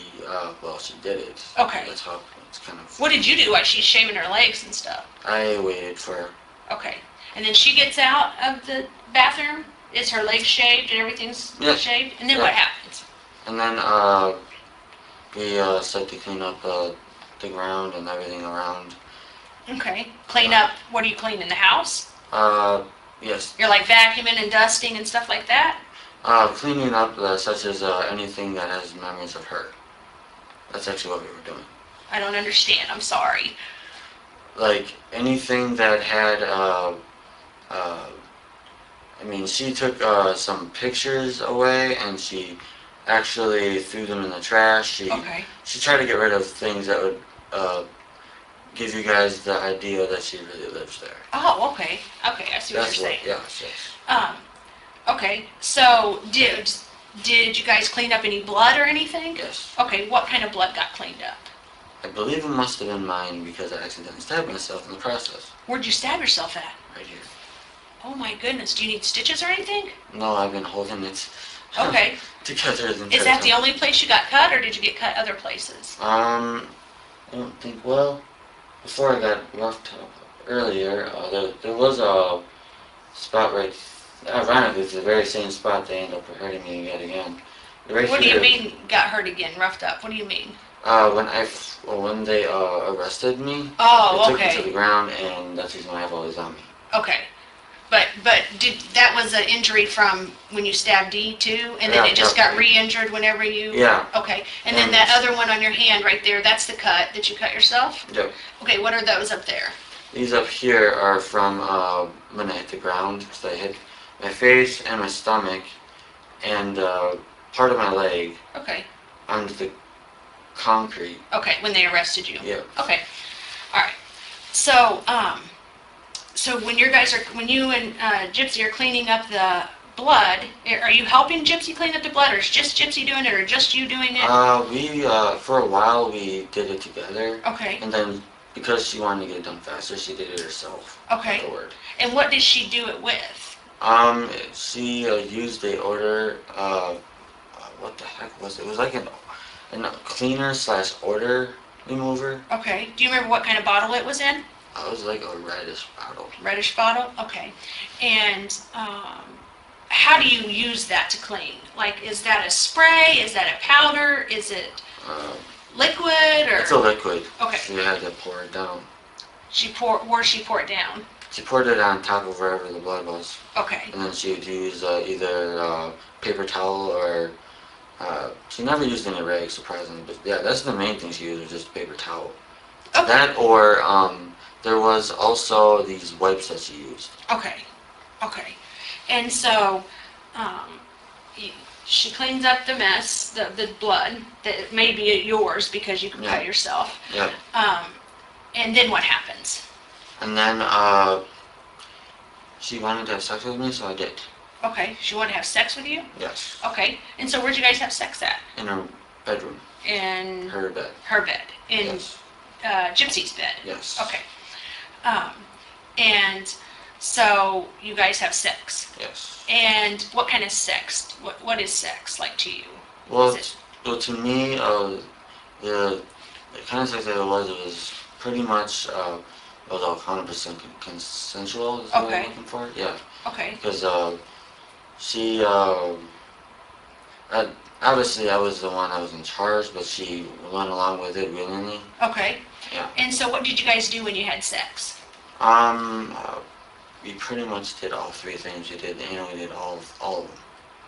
did it. Okay. That's how it's kind of. What did you do while she's shaving her legs and stuff? I waited for her. Okay. And then she gets out of the bathroom? Is her legs shaved and everything's shaved? And then what happens? And then, we, start to clean up, the ground and everything around. Okay. Clean up. What are you cleaning? The house? Yes. You're like vacuuming and dusting and stuff like that? Cleaning up, such as, anything that has memories of her. That's actually what we were doing. I don't understand. I'm sorry. Like, anything that had, she took, some pictures away and she actually threw them in the trash. Okay. She tried to get rid of things that would, give you guys the idea that she really lives there. Oh, okay. Okay, I see what That's you're saying. Yes. Okay, so did you guys clean up any blood or anything? Yes. Okay, what kind of blood got cleaned up? I believe it must have been mine because I accidentally stabbed myself in the process. Where'd you stab yourself at? Right here. Oh my goodness, do you need stitches or anything? No, I've been holding it Okay. together. Is that the only place you got cut, or did you get cut other places? I don't think, before I got roughed up earlier, there was a spot right Ironically, it's the very same spot they end up hurting me yet again. Right What do you here, mean got hurt again, roughed up? What do you mean? when they arrested me, Oh, they took me to the okay. ground, and that's the reason why I have all these on me. Okay. But that was an injury from when you stabbed Dee too, and then Yeah, it just yeah. got re-injured whenever you. Yeah. Okay. And then that other one on your hand right there, that's the cut that you cut yourself. Yep. Okay. What are those up there? These up here are from when I hit the ground, because I hit my face and my stomach and part of my leg Okay. onto the concrete. Okay. When they arrested you. Yeah. Okay. All right. So so when you and Gypsy are cleaning up the blood, are you helping Gypsy clean up the blood, or is just Gypsy doing it, or just you doing it? We for a while we did it together, Okay. and then because she wanted to get it done faster, she did it herself. Okay. Afterward. And what did she do it with? She used a order. What the heck was it? It was like a cleaner / odor remover. Okay. Do you remember what kind of bottle it was in? It was like a reddish bottle. Reddish bottle? Okay. And how do you use that to clean? Like, is that a spray? Is that a powder? Is it liquid? Or It's a liquid. Okay. So you had to pour it down. Where she pour it down? She poured it on top of wherever the blood was. Okay. And then she would use either paper towel or she never used any rags, surprisingly. But yeah, that's the main thing she used, was just paper towel. Okay. That or there was also these wipes that she used. Okay. Okay. And so she cleans up the mess, the blood that may be yours because you can cut yourself. Yep. And then what happens? And then she wanted to have sex with me, so I did. Okay. She wanted to have sex with you? Yes. Okay. And so where'd you guys have sex at? In her bedroom. In Her bed. her bed. In Yes. Gypsy's bed. Yes. Okay. And so you guys have sex. Yes. And what kind of sex? What is sex like to you? Well, to me, the kind of sex that it was pretty much it was all 100% consensual. Is what Okay. I'm looking for. Yeah. Okay. Because she obviously I was the one that was in charge, but she went along with it willingly. Okay. Yeah. And so what did you guys do when you had sex? We pretty much did all three things. We did anal, we did all of them.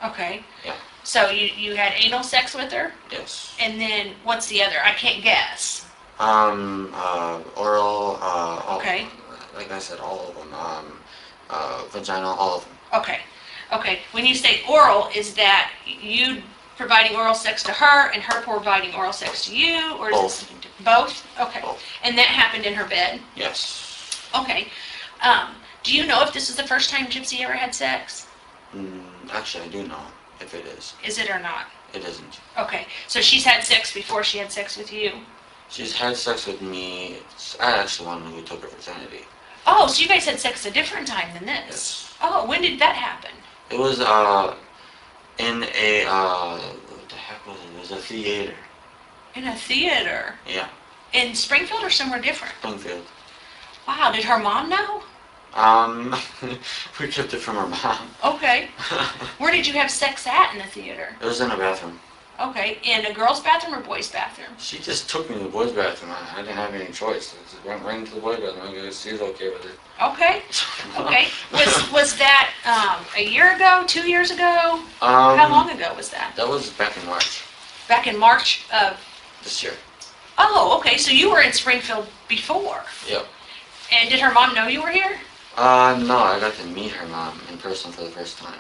Okay. Yeah. So you had anal sex with her? Yes. And then what's the other? I can't guess. Oral, Okay. like I said, all of them. Vaginal, all of them. Okay. Okay. When you say oral, is that you providing oral sex to her and her providing oral sex to you, or is it Both. something different? Both? Okay. Both. And that happened in her bed? Yes. Okay. Do you know if this is the first time Gypsy ever had sex? Actually, I do know if it is. Is it or not? It isn't. Okay. So she's had sex before she had sex with you? She's had sex with me. I actually wanted who took her virginity. Oh, so you guys had sex a different time than this? Yes. Oh, when did that happen? It was in a what the heck was it? It was a theater. In a theater? Yeah. In Springfield or somewhere different? Springfield. Wow, did her mom know? We kept it from her mom. Okay. Where did you have sex at in the theater? It was in a bathroom. Okay, in a girl's bathroom or boy's bathroom? She just took me to the boys' bathroom. I didn't have any choice. I just went right into the boys' bathroom. I guess she was okay with it. Okay, okay. Was that a year ago, 2 years ago? How How long ago was that? That was back in March Back in March of... this year. Oh, okay, so you were in Springfield before. Yep. And did her mom know you were here? No, I got to meet her mom in person for the first time.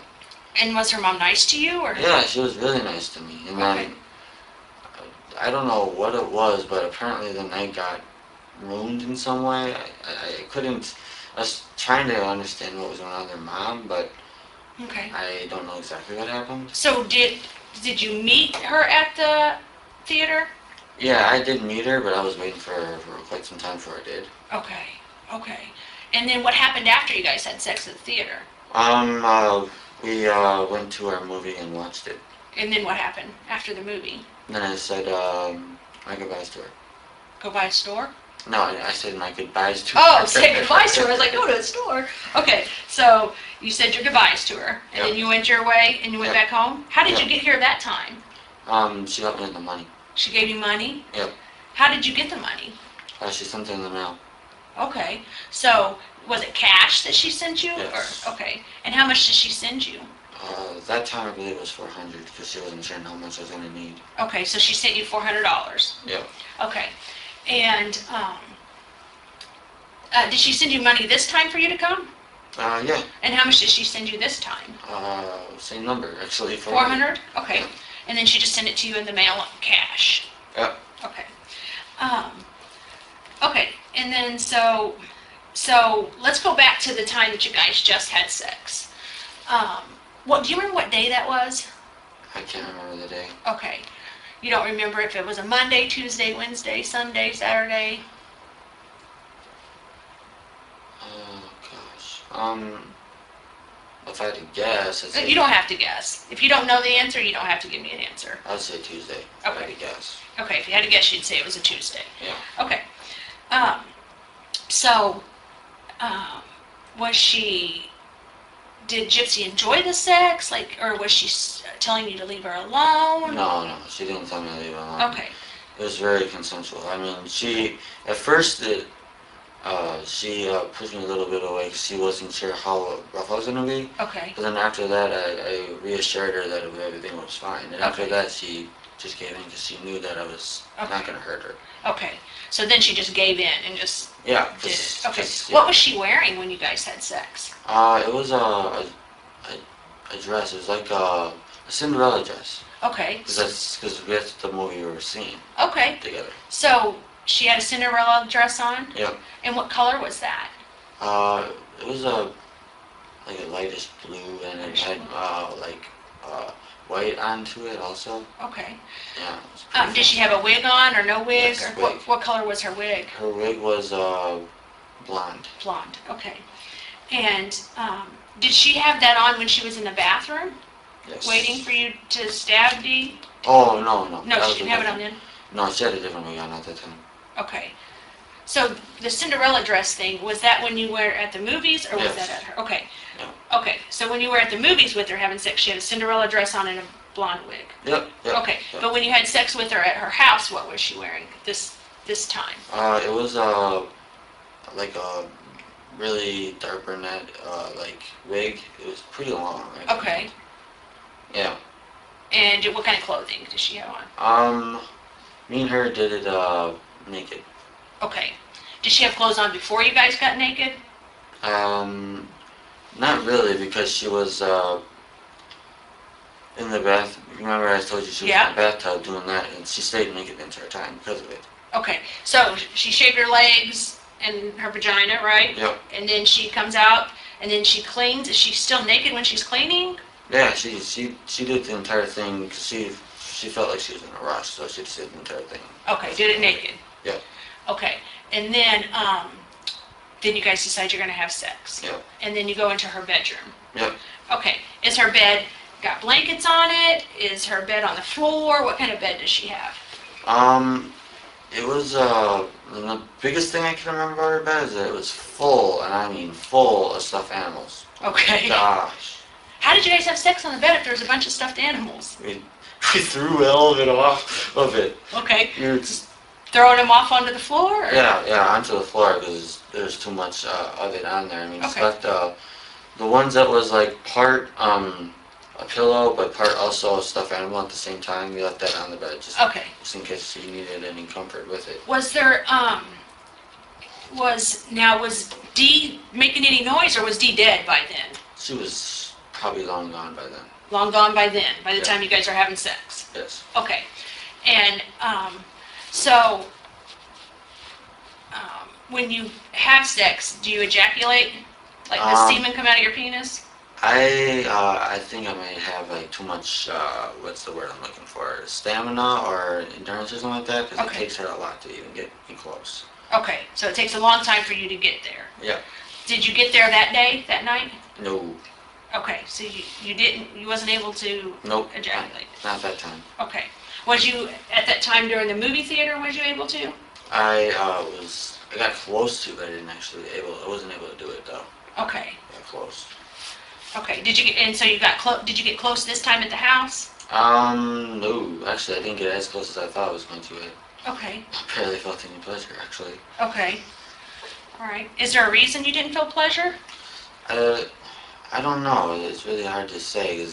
And was her mom nice to you, or? Yeah, she was really nice to me. And Okay. then, I don't know what it was, but apparently the night got ruined in some way. I couldn't, I was trying to understand what was going on with her mom, but Okay. I don't know exactly what happened. So did you meet her at the theater? Yeah, I did meet her, but I was waiting for her for quite some time before I did. Okay, okay. And then what happened after you guys had sex at the theater? We went to our movie and watched it. And then what happened after the movie? Then I said, my goodbyes to her. Go by a store? No, I said my goodbyes to Oh, her. say goodbyes to her. I was like, go to the store. Okay, so you said your goodbyes to her, and then Yep. you went your way and you went Yep. back home? How did you Yep. get here that time? She helped me with the money. She gave you money? Yep. How did you get the money? She sent it in the mail. Okay, so was it cash that she sent you? Yes. Or, okay, and how much did she send you? That time I believe it was $400 because she wasn't sure how much I was gonna need. Okay, so she sent you $400. Yep. Okay, and did she send you money this time for you to come? Yeah. And how much did she send you this time? Same number actually. 400? Okay, Yeah. and then she just sent it to you in the mail cash. Yep. Okay. Okay, and then so let's go back to the time that you guys just had sex. What do you remember what day that was? I can't remember the day. Okay. You don't remember if it was a Monday, Tuesday, Wednesday, Sunday, Saturday? Oh gosh. If I had to guess, I'd say You don't have to guess. If you don't know the answer, you don't have to give me an answer. I'd say Tuesday. If I had to guess. Okay, if you had to guess, you'd say it was a Tuesday. Yeah. Okay. So, was she, did Gypsy enjoy the sex? Like, or was she telling you to leave her alone? No, she didn't tell me to leave it alone. Okay. It was very consensual. I mean, at first she pushed me a little bit away because she wasn't sure how rough I was gonna be. Okay. But then after that, I reassured her that everything was fine. And after Okay. that, she just gave in because she knew that I was not Okay. gonna hurt her. Okay. So then she just gave in and just Yeah. did it. Okay. Yeah. What was she wearing when you guys had sex? It was a dress. It was like a Cinderella dress. Okay. Because that's the movie we were seeing Okay. together. So she had a Cinderella dress on? Yep. And what color was that? It was like a lightish blue, and it had white onto it also. Okay. Yeah. It was pretty Did she have a wig on or no wig? Yes, Or wig. what color was her wig? Her wig was blonde. Blonde. Okay. And did she have that on when she was in the bathroom, Yes. waiting for you to stab Dee? Oh no. No, That was she didn't a have it on different- then? No, she had a different wig on at that time. Okay. So the Cinderella dress thing, was that when you were at the movies or was Yes. that at her? Okay. Yeah. Okay. So when you were at the movies with her having sex, she had a Cinderella dress on and a blonde wig. Yep. Okay. Yep. But when you had sex with her at her house, what was she wearing this time? It was like a really dark brunette like wig. It was pretty long. Okay. Yeah. And what kind of clothing did she have on? Me and her did it naked. Okay. Did she have clothes on before you guys got naked? Not really, because she was in the bath. Remember I told you she was Yeah. in the bathtub doing that, and she stayed naked the entire time because of it. Okay. So she shaved her legs and her vagina, right? Yep. And then she comes out and then she cleans. Is she still naked when she's cleaning? Yeah, she did the entire thing because she felt like she was in a rush, so she just did the entire thing. Okay. Did it naked? Yep. Okay. And then you guys decide you're going to have sex. Yep. And then you go into her bedroom. Yep. Okay. Is her bed got blankets on it? Is her bed on the floor? What kind of bed does she have? It was the biggest thing I can remember about her bed is that it was full, and I mean full of stuffed animals. Okay. Gosh. How did you guys have sex on the bed if there was a bunch of stuffed animals? We threw all of it off of it. Okay. We were just Throwing them off onto the floor? Or? yeah onto the floor because there's too much of it on there. I mean, Okay. it's left the ones that was like part a pillow but part also a stuffed animal at the same time. We left that on the bed just in case you needed any comfort with it. Was there was Dee making any noise or was Dee dead by then? She was probably long gone by then. Long gone by then, by the Yeah. time you guys are having sex. Yes. Okay. And so when you have sex, do you ejaculate? Like does semen come out of your penis? I think I might have like too much what's the word I'm looking for? Stamina or endurance or something like that because it takes her a lot to even get me close. Okay, so it takes a long time for you to get there. Yeah. Did you get there that day, that night? No. Okay, so you wasn't able to Nope. ejaculate. Not that time. Okay. Was you, at that time during the movie theater, was you able to? I was I got close to, but I wasn't able to do it though. Okay. I got close. Okay. Did you get close this time at the house? No. Actually, I didn't get as close as I thought I was going to. Okay. I barely felt any pleasure, actually. Okay. All right. Is there a reason you didn't feel pleasure? I don't know. It's really hard to say.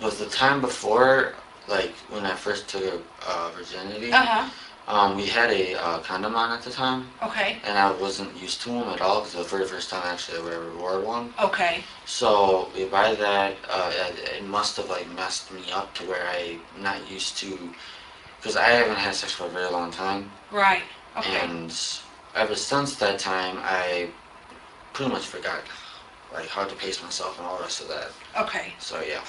Was the time before, like, when I first took virginity, we had a condom on at the time. Okay. And I wasn't used to them at all, because it was the very first time actually I ever wore one. Okay. So by that, it must have like messed me up to where I'm not used to, because I haven't had sex for a very long time. Right. Okay. And ever since that time, I pretty much forgot like how to pace myself and all the rest of that. Okay. So yeah.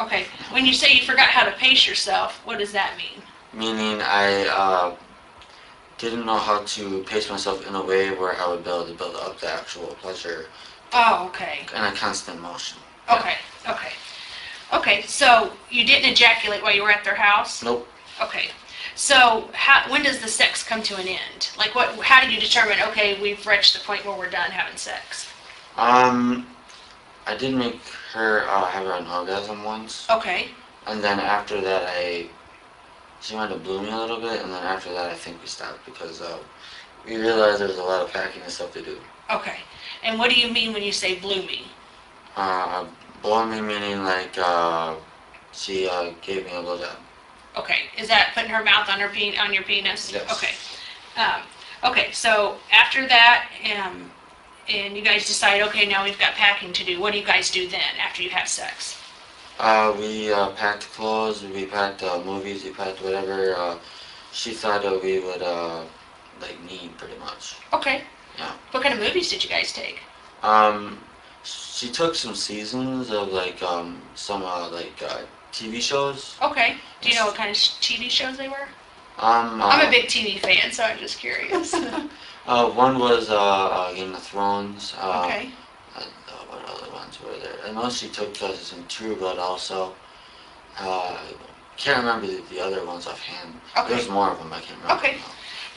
Okay. When you say you forgot how to pace yourself, what does that mean? Meaning I didn't know how to pace myself in a way where I would be able to build up the actual pleasure. Oh, okay. In a constant motion. Okay. Okay. Okay. So you didn't ejaculate while you were at their house? Nope. Okay. So when does the sex come to an end? Like what? How do you determine? Okay, we've reached the point where we're done having sex. I did make her have an orgasm once. Okay. And then after that, she wanted to blow me a little bit, and then after that, I think we stopped because we realized there was a lot of packing and stuff to do. Okay. And what do you mean when you say blew me? Blow me meaning like she gave me a blowjob. Okay. Is that putting her mouth on on your penis? Yes. Okay. Okay. So after that, and you guys decide, okay, now we've got packing to do. What do you guys do then after you have sex? We packed clothes, we packed movies, we packed whatever she thought that we would like need pretty much. Okay. Yeah. What kind of movies did you guys take? She took some seasons of like some TV shows. Okay. Do you know what kind of TV shows they were? I'm a big TV fan, so I'm just curious. one was Game of Thrones. Okay. What other ones were there? I know she took some True Blood also. Can't remember the other ones offhand. Okay. There's more of them, I can't remember. Okay.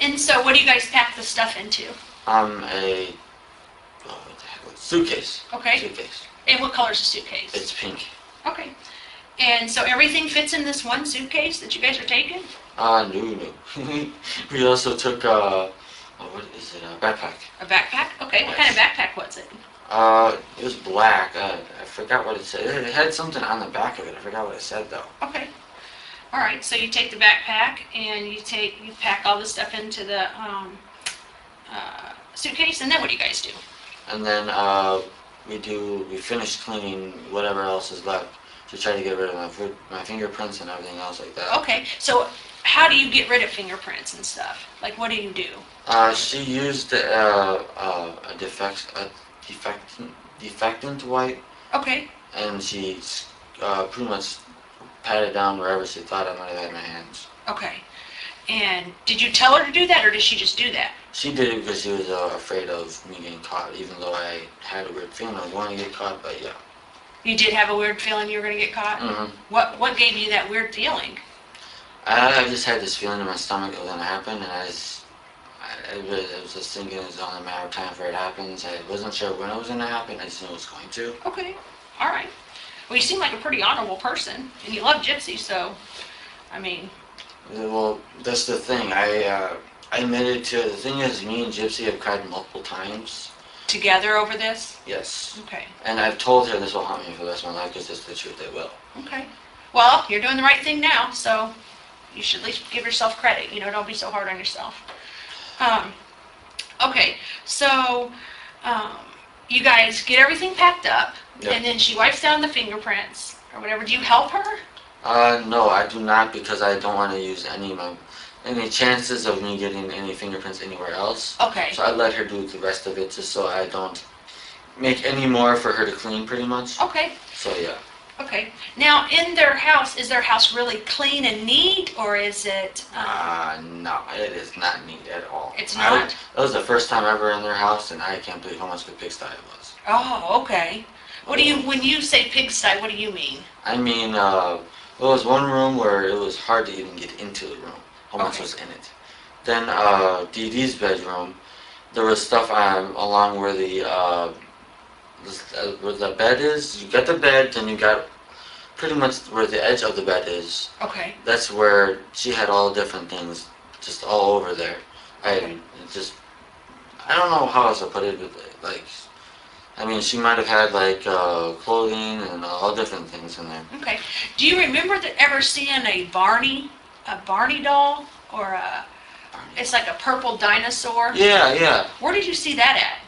And so what do you guys pack the stuff into? What the heck? Suitcase. Okay. Suitcase. And what color's the suitcase? It's pink. Okay. And so everything fits in this one suitcase that you guys are taking? No. We also took what is it? A backpack. A backpack? Okay. Yes. What kind of backpack was it? It was black. I forgot what it said. It had something on the back of it. I forgot what it said though. Okay. All right. So you take the backpack and you pack all the stuff into the suitcase, and then what do you guys do? And then we finished cleaning whatever else is left to try to get rid of my fingerprints and everything else like that. Okay. So how do you get rid of fingerprints and stuff? Like what do you do? She used a defectant wipe. Okay. And she pretty much patted down wherever she thought I might have had my hands. Okay. And did you tell her to do that, or did she just do that? She did it because she was afraid of me getting caught, even though I had a weird feeling I was going to get caught, but yeah. You did have a weird feeling you were going to get caught? Mm-hmm. What gave you that weird feeling? I just had this feeling in my stomach it was going to happen, and I was just thinking it was only a matter of time before it happens. I wasn't sure when it was going to happen, I just knew it was going to. Okay. All right. Well, you seem like a pretty honorable person, and you love Gypsy, so, I mean... Well, that's the thing. I admitted to it. The thing is, me and Gypsy have cried multiple times. Together over this? Yes. Okay. And I've told her this will haunt me for the rest of my life because it's the truth, it will. Okay. Well, you're doing the right thing now, so you should at least give yourself credit. You know, don't be so hard on yourself. Okay, so you guys get everything packed up, Yep. and then she wipes down the fingerprints or whatever. Do you help her? No, I do not because I don't want to use any chances of me getting any fingerprints anywhere else. Okay. So I let her do the rest of it just so I don't make any more for her to clean pretty much. Okay. So yeah. Okay. Now, in their house, is their house really clean and neat, or is it... No, it is not neat at all. It's not? That was the first time ever in their house, and I can't believe how much of a pigsty it was. Oh, okay. When you say pigsty, what do you mean? I mean, there was one room where it was hard to even get into the room. How much Okay. was in it? Then Dee Dee's bedroom, there was stuff along where where the bed is. You got the bed, then you got pretty much where the edge of the bed is. Okay. That's where she had all different things, just all over there. Okay. I don't know how else to put it, but like, I mean, she might have had like clothing and all different things in there. Okay. Do you remember ever seeing a Barney doll, or it's like a purple dinosaur? Yeah. Where did you see that at?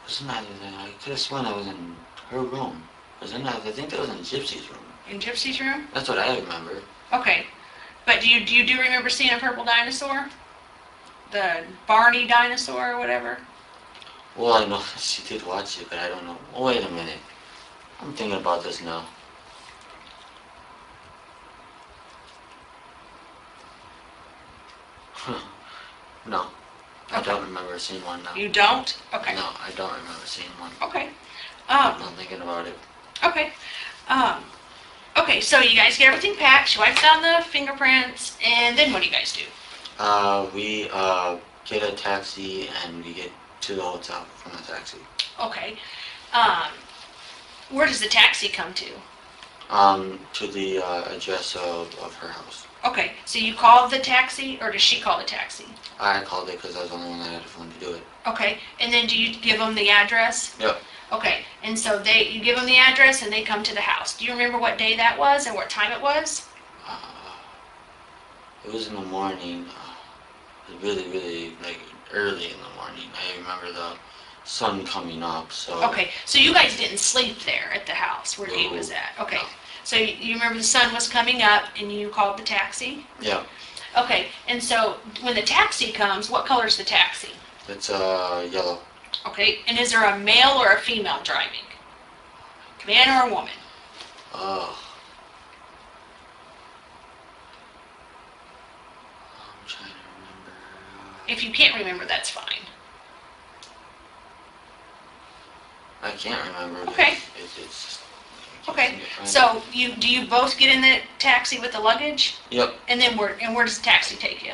Wasn't that I could have sworn I was in her room. Wasn't that? I think that was in Gypsy's room. In Gypsy's room? That's what I remember. Okay. But do you remember seeing a purple dinosaur? The Barney dinosaur or whatever? Well, I know that she did watch it, but I don't know. Oh, wait a minute. I'm thinking about this now. No. I Okay. don't remember seeing one now. You don't? Okay. No, I don't remember seeing one. Okay. I'm not thinking about it. Okay. Okay, so you guys get everything packed, she wipes down the fingerprints, and then what do you guys do? We get a taxi and we get to the hotel from the taxi. Okay. Where does the taxi come to? To the address of her house. Okay, so you call the taxi, or does she call the taxi? I called it because I was the only one that had a phone to do it. Okay, and then do you give them the address? Yep. Okay, and so you give them the address and they come to the house. Do you remember what day that was and what time it was? It was in the morning. It was really like early in the morning. I remember the sun coming up. So. Okay, so you guys didn't sleep there at the house where he was at. Okay, No. so you remember the sun was coming up and you called the taxi? Yeah. Okay, and so when the taxi comes, what color is the taxi? It's yellow. Okay, and is there a male or a female driving? Man or a woman? Oh. I'm trying to remember. If you can't remember, that's fine. I can't remember. Okay. It's just. Okay, so do you both get in the taxi with the luggage? Yep. And then where does the taxi take you?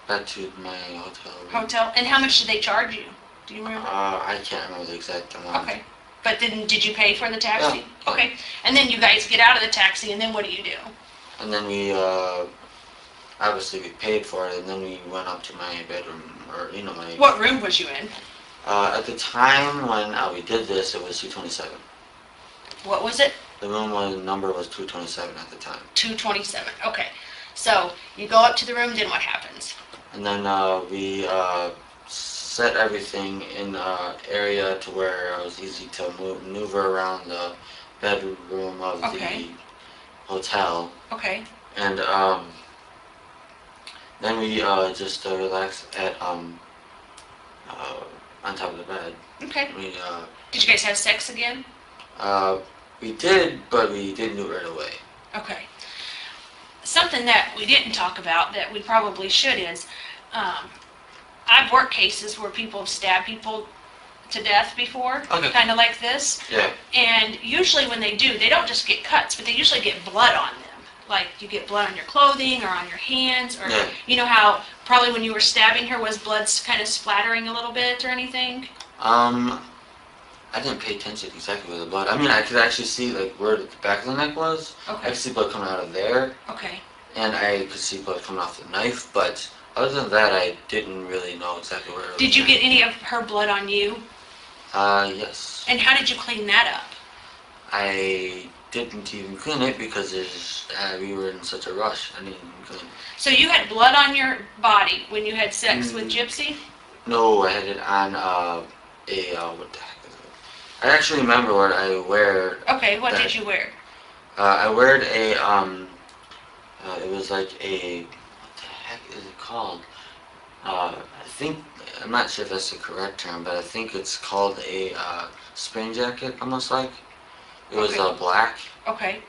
Back to my hotel room. Hotel? And how much did they charge you? Do you remember? I can't remember the exact amount. Okay. But then did you pay for the taxi? Yeah. Okay. And then you guys get out of the taxi and then what do you do? And then we obviously we paid for it, and then we went up to my bedroom, or my. What room was you in? At the time when we did this, it was 227. What was it? The number was 227 at the time. 227. Okay. So you go up to the room, then what happens? And then we set everything in area to where it was easy to maneuver around the bedroom of Okay. the hotel. Okay. And then we just relaxed at on top of the bed. Okay. We Did you guys have sex again? we did, but we didn't do it right away. Okay. Something that we didn't talk about that we probably should is, I've worked cases where people have stabbed people to death before, Okay. kind of like this. Yeah. And usually when they do, they don't just get cuts, but they usually get blood on them. Like you get blood on your clothing or on your hands, or Yeah. you know how probably when you were stabbing her was blood kind of splattering a little bit or anything? I didn't pay attention exactly where the blood. I mean, I could actually see like where the back of the neck was. I Okay. could see blood coming out of there, Okay. and I could see blood coming off the knife. But other than that, I didn't really know exactly where it was. Did you get any of her blood on you? Yes. And how did you clean that up? I didn't even clean it because we were in such a rush. I didn't even clean it. So you had blood on your body when you had sex with Gypsy? No, I had it on what the heck is it? I actually remember what I wear. Okay, what did you wear? I wear it was like what the heck is it called? I'm not sure if that's the correct term, but I think it's called a spring jacket, almost like. It was Okay. black, Okay.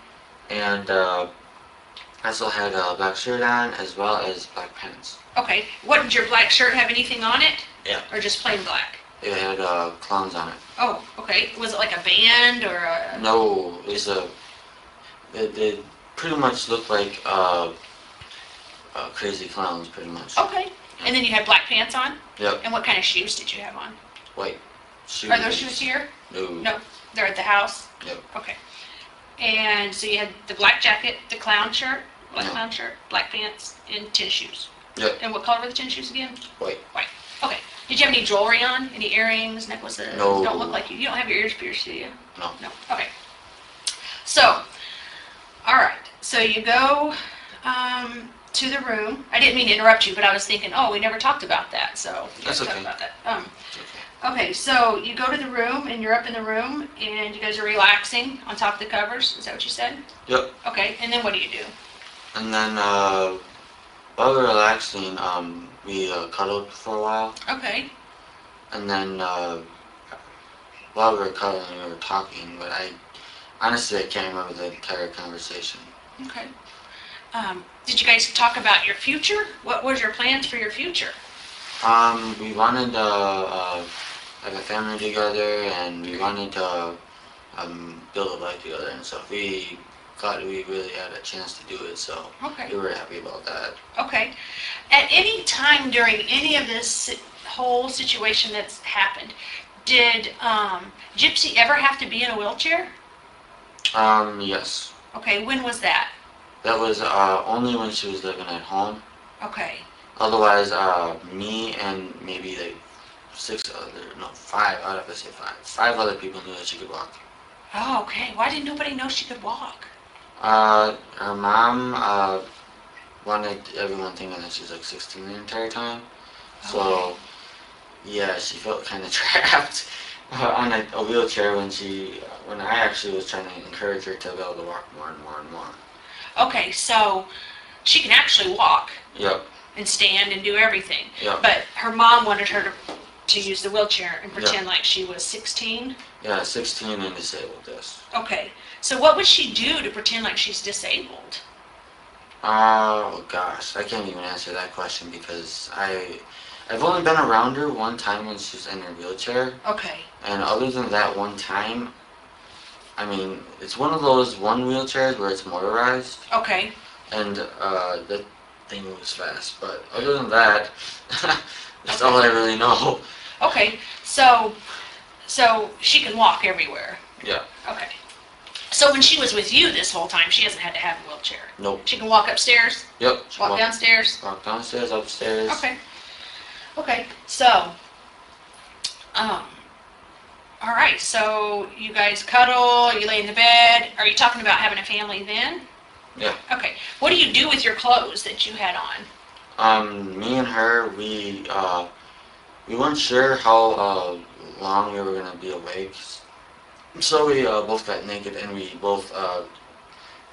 and I also had a black shirt on as well as black pants. Okay. What, did your black shirt have anything on it? Yeah. Or just plain black? It had clowns on it. Oh, okay. Was it like a band or a... No, it was it pretty much looked like crazy clowns, pretty much. Okay. And then you had black pants on? Yep. And what kind of shoes did you have on? White shoes. Are those shoes here? No. No, they're at the house? Yep. Okay. And so you had the black jacket, the clown shirt, black Yeah. clown shirt, black pants, and tennis shoes. Yep. And what color were the tennis shoes again? White. White. Okay. Did you have any jewelry on? Any earrings, necklaces? No. Don't look like you. You don't have your ears pierced, do you? No. No. Okay. So, all right. So you go to the room. I didn't mean to interrupt you, but I was thinking, oh, we never talked about that. So we That's gotta okay. talk about that. It's okay. Okay. So you go to the room, and you're up in the room, and you guys are relaxing on top of the covers. Is that what you said? Yep. Okay. And then what do you do? And then while we were relaxing, we cuddled for a while. Okay. And then while we were cuddling, we were talking. But honestly, I can't remember the entire conversation. Okay. Did you guys talk about your future? What was your plans for your future? We wanted to have a family together, and we wanted to build a life together and stuff. We thought we really had a chance to do it, so Okay. we were happy about that. Okay. At any time during any of this whole situation that's happened, did Gypsy ever have to be in a wheelchair? Yes. Okay, when was that? That was only when she was living at home. Okay. Otherwise, me and maybe like five, I'd have to say five other people knew that she could walk. Oh, okay. Why didn't nobody know she could walk? Her mom wanted everyone thinking that she was like 16 the entire time. So, yeah, she felt kind of trapped on a wheelchair when I actually was trying to encourage her to be able to walk more and more and more. Okay, so she can actually walk Yep, and stand and do everything. yep. But her mom wanted her to use the wheelchair and pretend like she was 16? Yeah, 16 and disabled, yes. Okay. So what would she do to pretend like she's disabled? Oh gosh, I can't even answer that question because I've only been around her one time when she was in her wheelchair, Okay. and other than that one time, I mean, it's one of those one wheelchairs where it's motorized, Okay. and the thing moves fast. But other than that, that's all I really know. Okay. So she can walk everywhere. Yeah. Okay. So when she was with you this whole time, she hasn't had to have a wheelchair. Nope. She can walk upstairs, Yep. walk downstairs. Walk downstairs, upstairs. Okay. Okay. So, all right. So you guys cuddle. You lay in the bed. Are you talking about having a family then? Yeah. Okay. What do you do with your clothes that you had on? Me and her, we weren't sure how long we were gonna be awake, so we both got naked and we both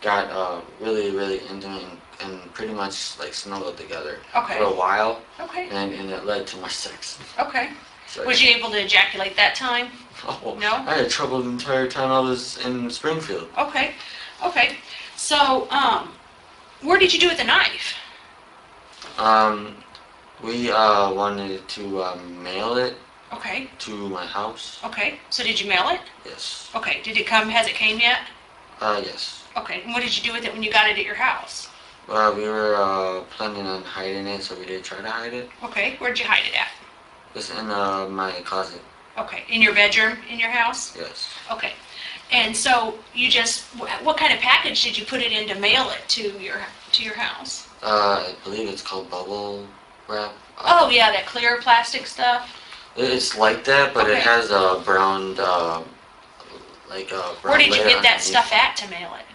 got really, really intimate and pretty much like snuggled together Okay. for a while, Okay. and it led to much sex. Okay. So, Was you able to ejaculate that time? oh, No? I had trouble the entire time I was in Springfield. Okay. Okay. So, where did you do with the knife? We wanted to mail it Okay. to my house. Okay. So did you mail it? Yes. Okay. Did it come? Has it came yet? Yes. Okay. And what did you do with it when you got it at your house? We were planning on hiding it, so we did try to hide it. Okay. Where'd you hide it at? It's in my closet. Okay. In your bedroom in your house? Yes. Okay. And so you just, what kind of package did you put it in to mail it to your house? I believe it's called bubble wrap. Oh yeah, that clear plastic stuff. It's like that, but Okay. it has a brown, brown Where did you layer get that underneath. stuff at to mail it?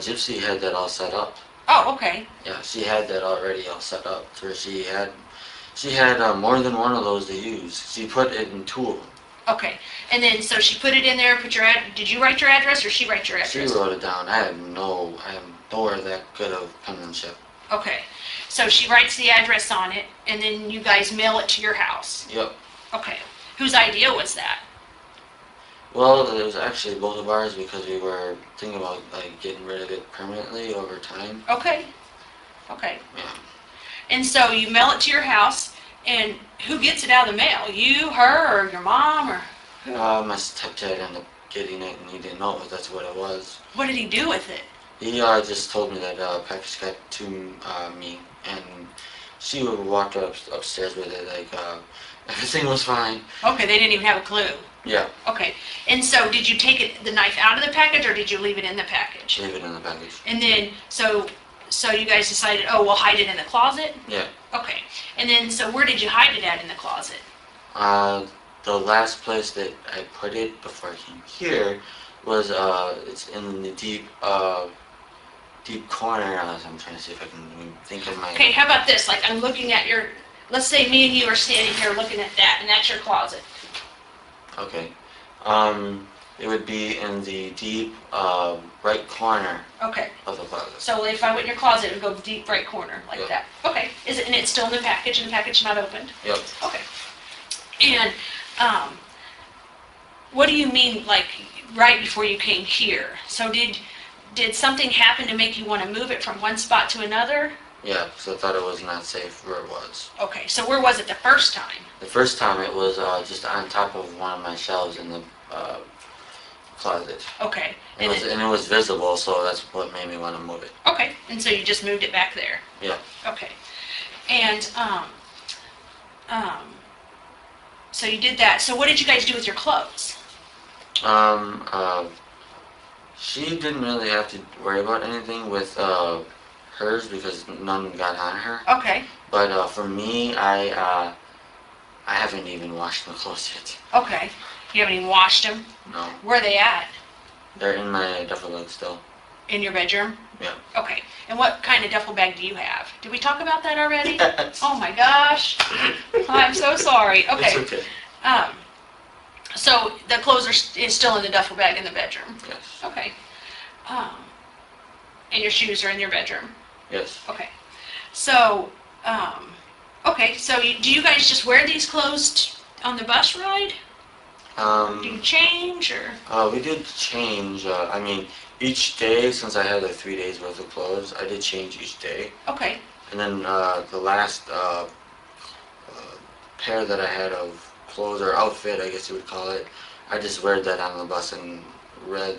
Gypsy had that all set up. Oh, okay. Yeah, she had that already all set up. Where she had more than one of those to use. She put it in two of them. Okay. And then so she put it in there. Did you write your address or she write your She address? wrote it down. I am nowhere that good of penmanship. Okay. So she writes the address on it, and then you guys mail it to your house. Yep. Okay. Whose idea was that? Well, it was actually both of ours because we were thinking about like getting rid of it permanently over time. Okay. Okay. Yeah. And so you mail it to your house, and who gets it out of the mail? You, her, or your mom, or who? My stepdad ended up getting it, and he didn't know that's what it was. What did he do with it? He just told me that package got to me, and she walked upstairs with it, like everything was fine. Okay, they didn't even have a clue. Yeah, Okay, and so did you take the knife out of the package, or did you leave it in the package? leave it in the package. And then, so you guys decided, oh, we'll hide it in the closet? Yeah. Okay, and then, so where did you hide it at in the closet? The last place that I put it before I came here was it's in the deep corner. I'm trying to see if I can think of my. Okay, how about this? Like, I'm looking at your, let's say me and you are standing here looking at that, and that's your closet. Okay. It would be in the deep right corner Okay, of the closet. so if I went in your closet, it would go deep right corner, like Yep. that. Okay, is it, and it's still in the package, and the package not opened? Yep. Okay. And, what do you mean, like, right before you came here? So did something happen to make you want to move it from one spot to another? Yeah, because I thought it was not safe where it was. Okay, so where was it the first time? The first time it was just on top of one of my shelves in the closet. Okay. And it was visible, so that's what made me want to move it. Okay, and so you just moved it back there? Yeah. Okay. And, so you did that. So what did you guys do with your clothes? She didn't really have to worry about anything with hers because none got on her. Okay, But for me, I haven't even washed my clothes yet. okay. You haven't even washed them? No, Where are they at? they're in my duffel bag still. In your bedroom? Yeah. Okay. And what kind of duffel bag do you have? Did we talk about that already? Yes. Oh my gosh. I'm so sorry. Okay. It's okay. So the clothes is still in the duffel bag in the bedroom? Yes. Okay. And your shoes are in your bedroom? Yes. Okay. So, okay, so do you guys just wear these clothes on the bus ride? Do you change, or? We did change. I mean, each day since I had like 3 days worth of clothes, I did change each day. Okay, And then the last pair that I had of clothes or outfit, I guess you would call it, I just wear that on the bus and read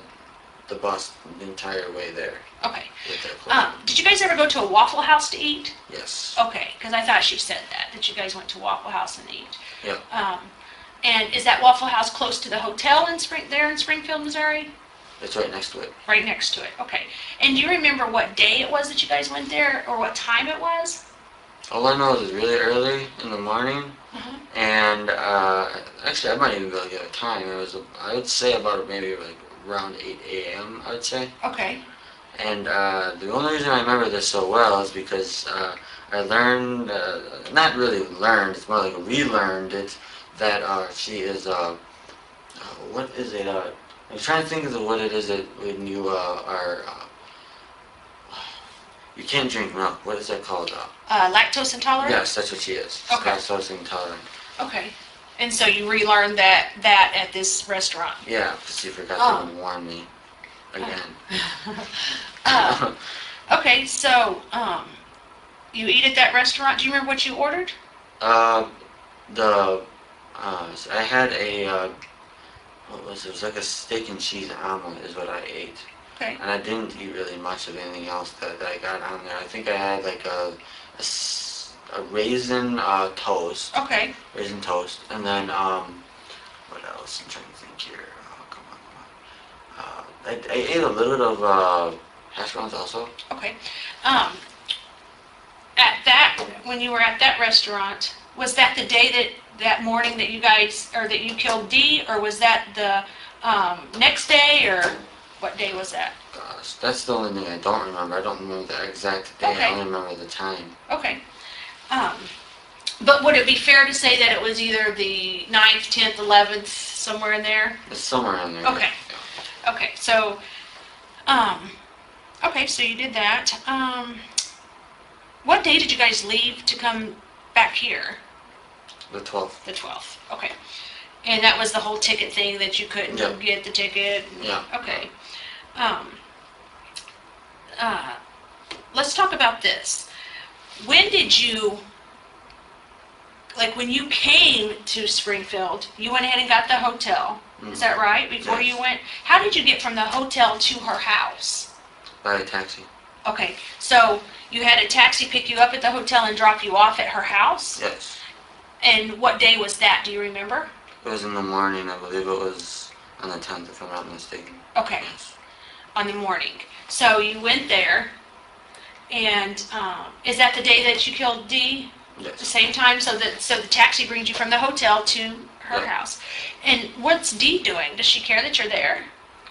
the bus the entire way there okay. with that clothes. Did you guys ever go to a Waffle House to eat? Yes. Okay, because I thought she said that you guys went to Waffle House and eat. Yeah. And is that Waffle House close to the hotel in Springfield, Missouri? It's right next to it. Right next to it, okay. And do you remember what day it was that you guys went there, or what time it was? All I know is it's really early in the morning, Mhm. and actually I might even be able to get a time. It was, I would say about maybe like around 8 a.m. I would say. Okay, And the only reason I remember this so well is because I learned, not really learned, it's more like relearned it, that she is, what is it, I'm trying to think of what it is that when you are, you can't drink milk, what is that called? lactose intolerant? Yes, that's what she is. She's Okay. lactose intolerant. Okay, and so you relearned that at this restaurant? Yeah, because she forgot to warn me again. Okay, so, you eat at that restaurant, do you remember what you ordered? So I had a, what was it? It was like a steak and cheese omelet is what I ate. Okay, And I didn't eat really much of anything else that I got on there. I think I had like a raisin toast. okay, Raisin toast. And then, what else? I'm trying to think here. Oh, come on. I ate a little bit of hash browns also. okay. When you were at that restaurant, was that the day that morning that you guys, or that you killed Dee, or was that the next day, or what day was that? Gosh, that's the only thing I don't remember. I don't remember the exact day. Okay. I only remember the time. Okay. But would it be fair to say that it was either the 9th, 10th, 11th, somewhere in there? It's somewhere in there. Okay. Okay, so, okay, so you did that. What day did you guys leave to come back here? The 12th. The 12th, okay. And that was the whole ticket thing, that you couldn't Yep. get the ticket? Yeah. Okay. Let's talk about this. When did you, like when you came to Springfield, you went ahead and got the hotel, is that right? Before Yes. you went, how did you get from the hotel to her house? By a taxi. Okay, so you had a taxi pick you up at the hotel and drop you off at her house? Yes. And what day was that? Do you remember? It was in the morning. I believe it was on the 10th, if I'm not mistaken. Okay, Yes. on the morning. So you went there, and is that the day that you killed Dee? The Yes. same time? So the taxi brings you from the hotel to her Yep. house. And what's Dee doing? Does she care that you're there?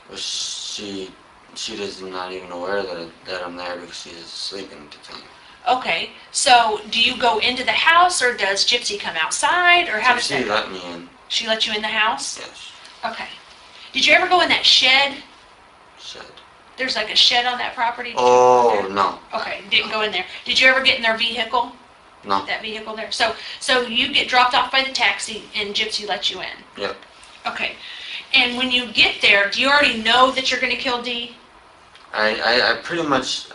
Well, she is not even aware that I'm there because she's sleeping at the time. Okay, so do you go into the house, or does Gypsy come outside, or how does She that? let me in. She let you in the house? Yes. Okay. Did you ever go in that shed? Said. There's like a shed on that property? Did you go Oh, in there? no. Okay, didn't go in there. Did you ever get in their vehicle? No. That vehicle there? So you get dropped off by the taxi and Gypsy lets you in? Yep. Okay. And when you get there, do you already know that you're gonna kill Dee? I pretty much,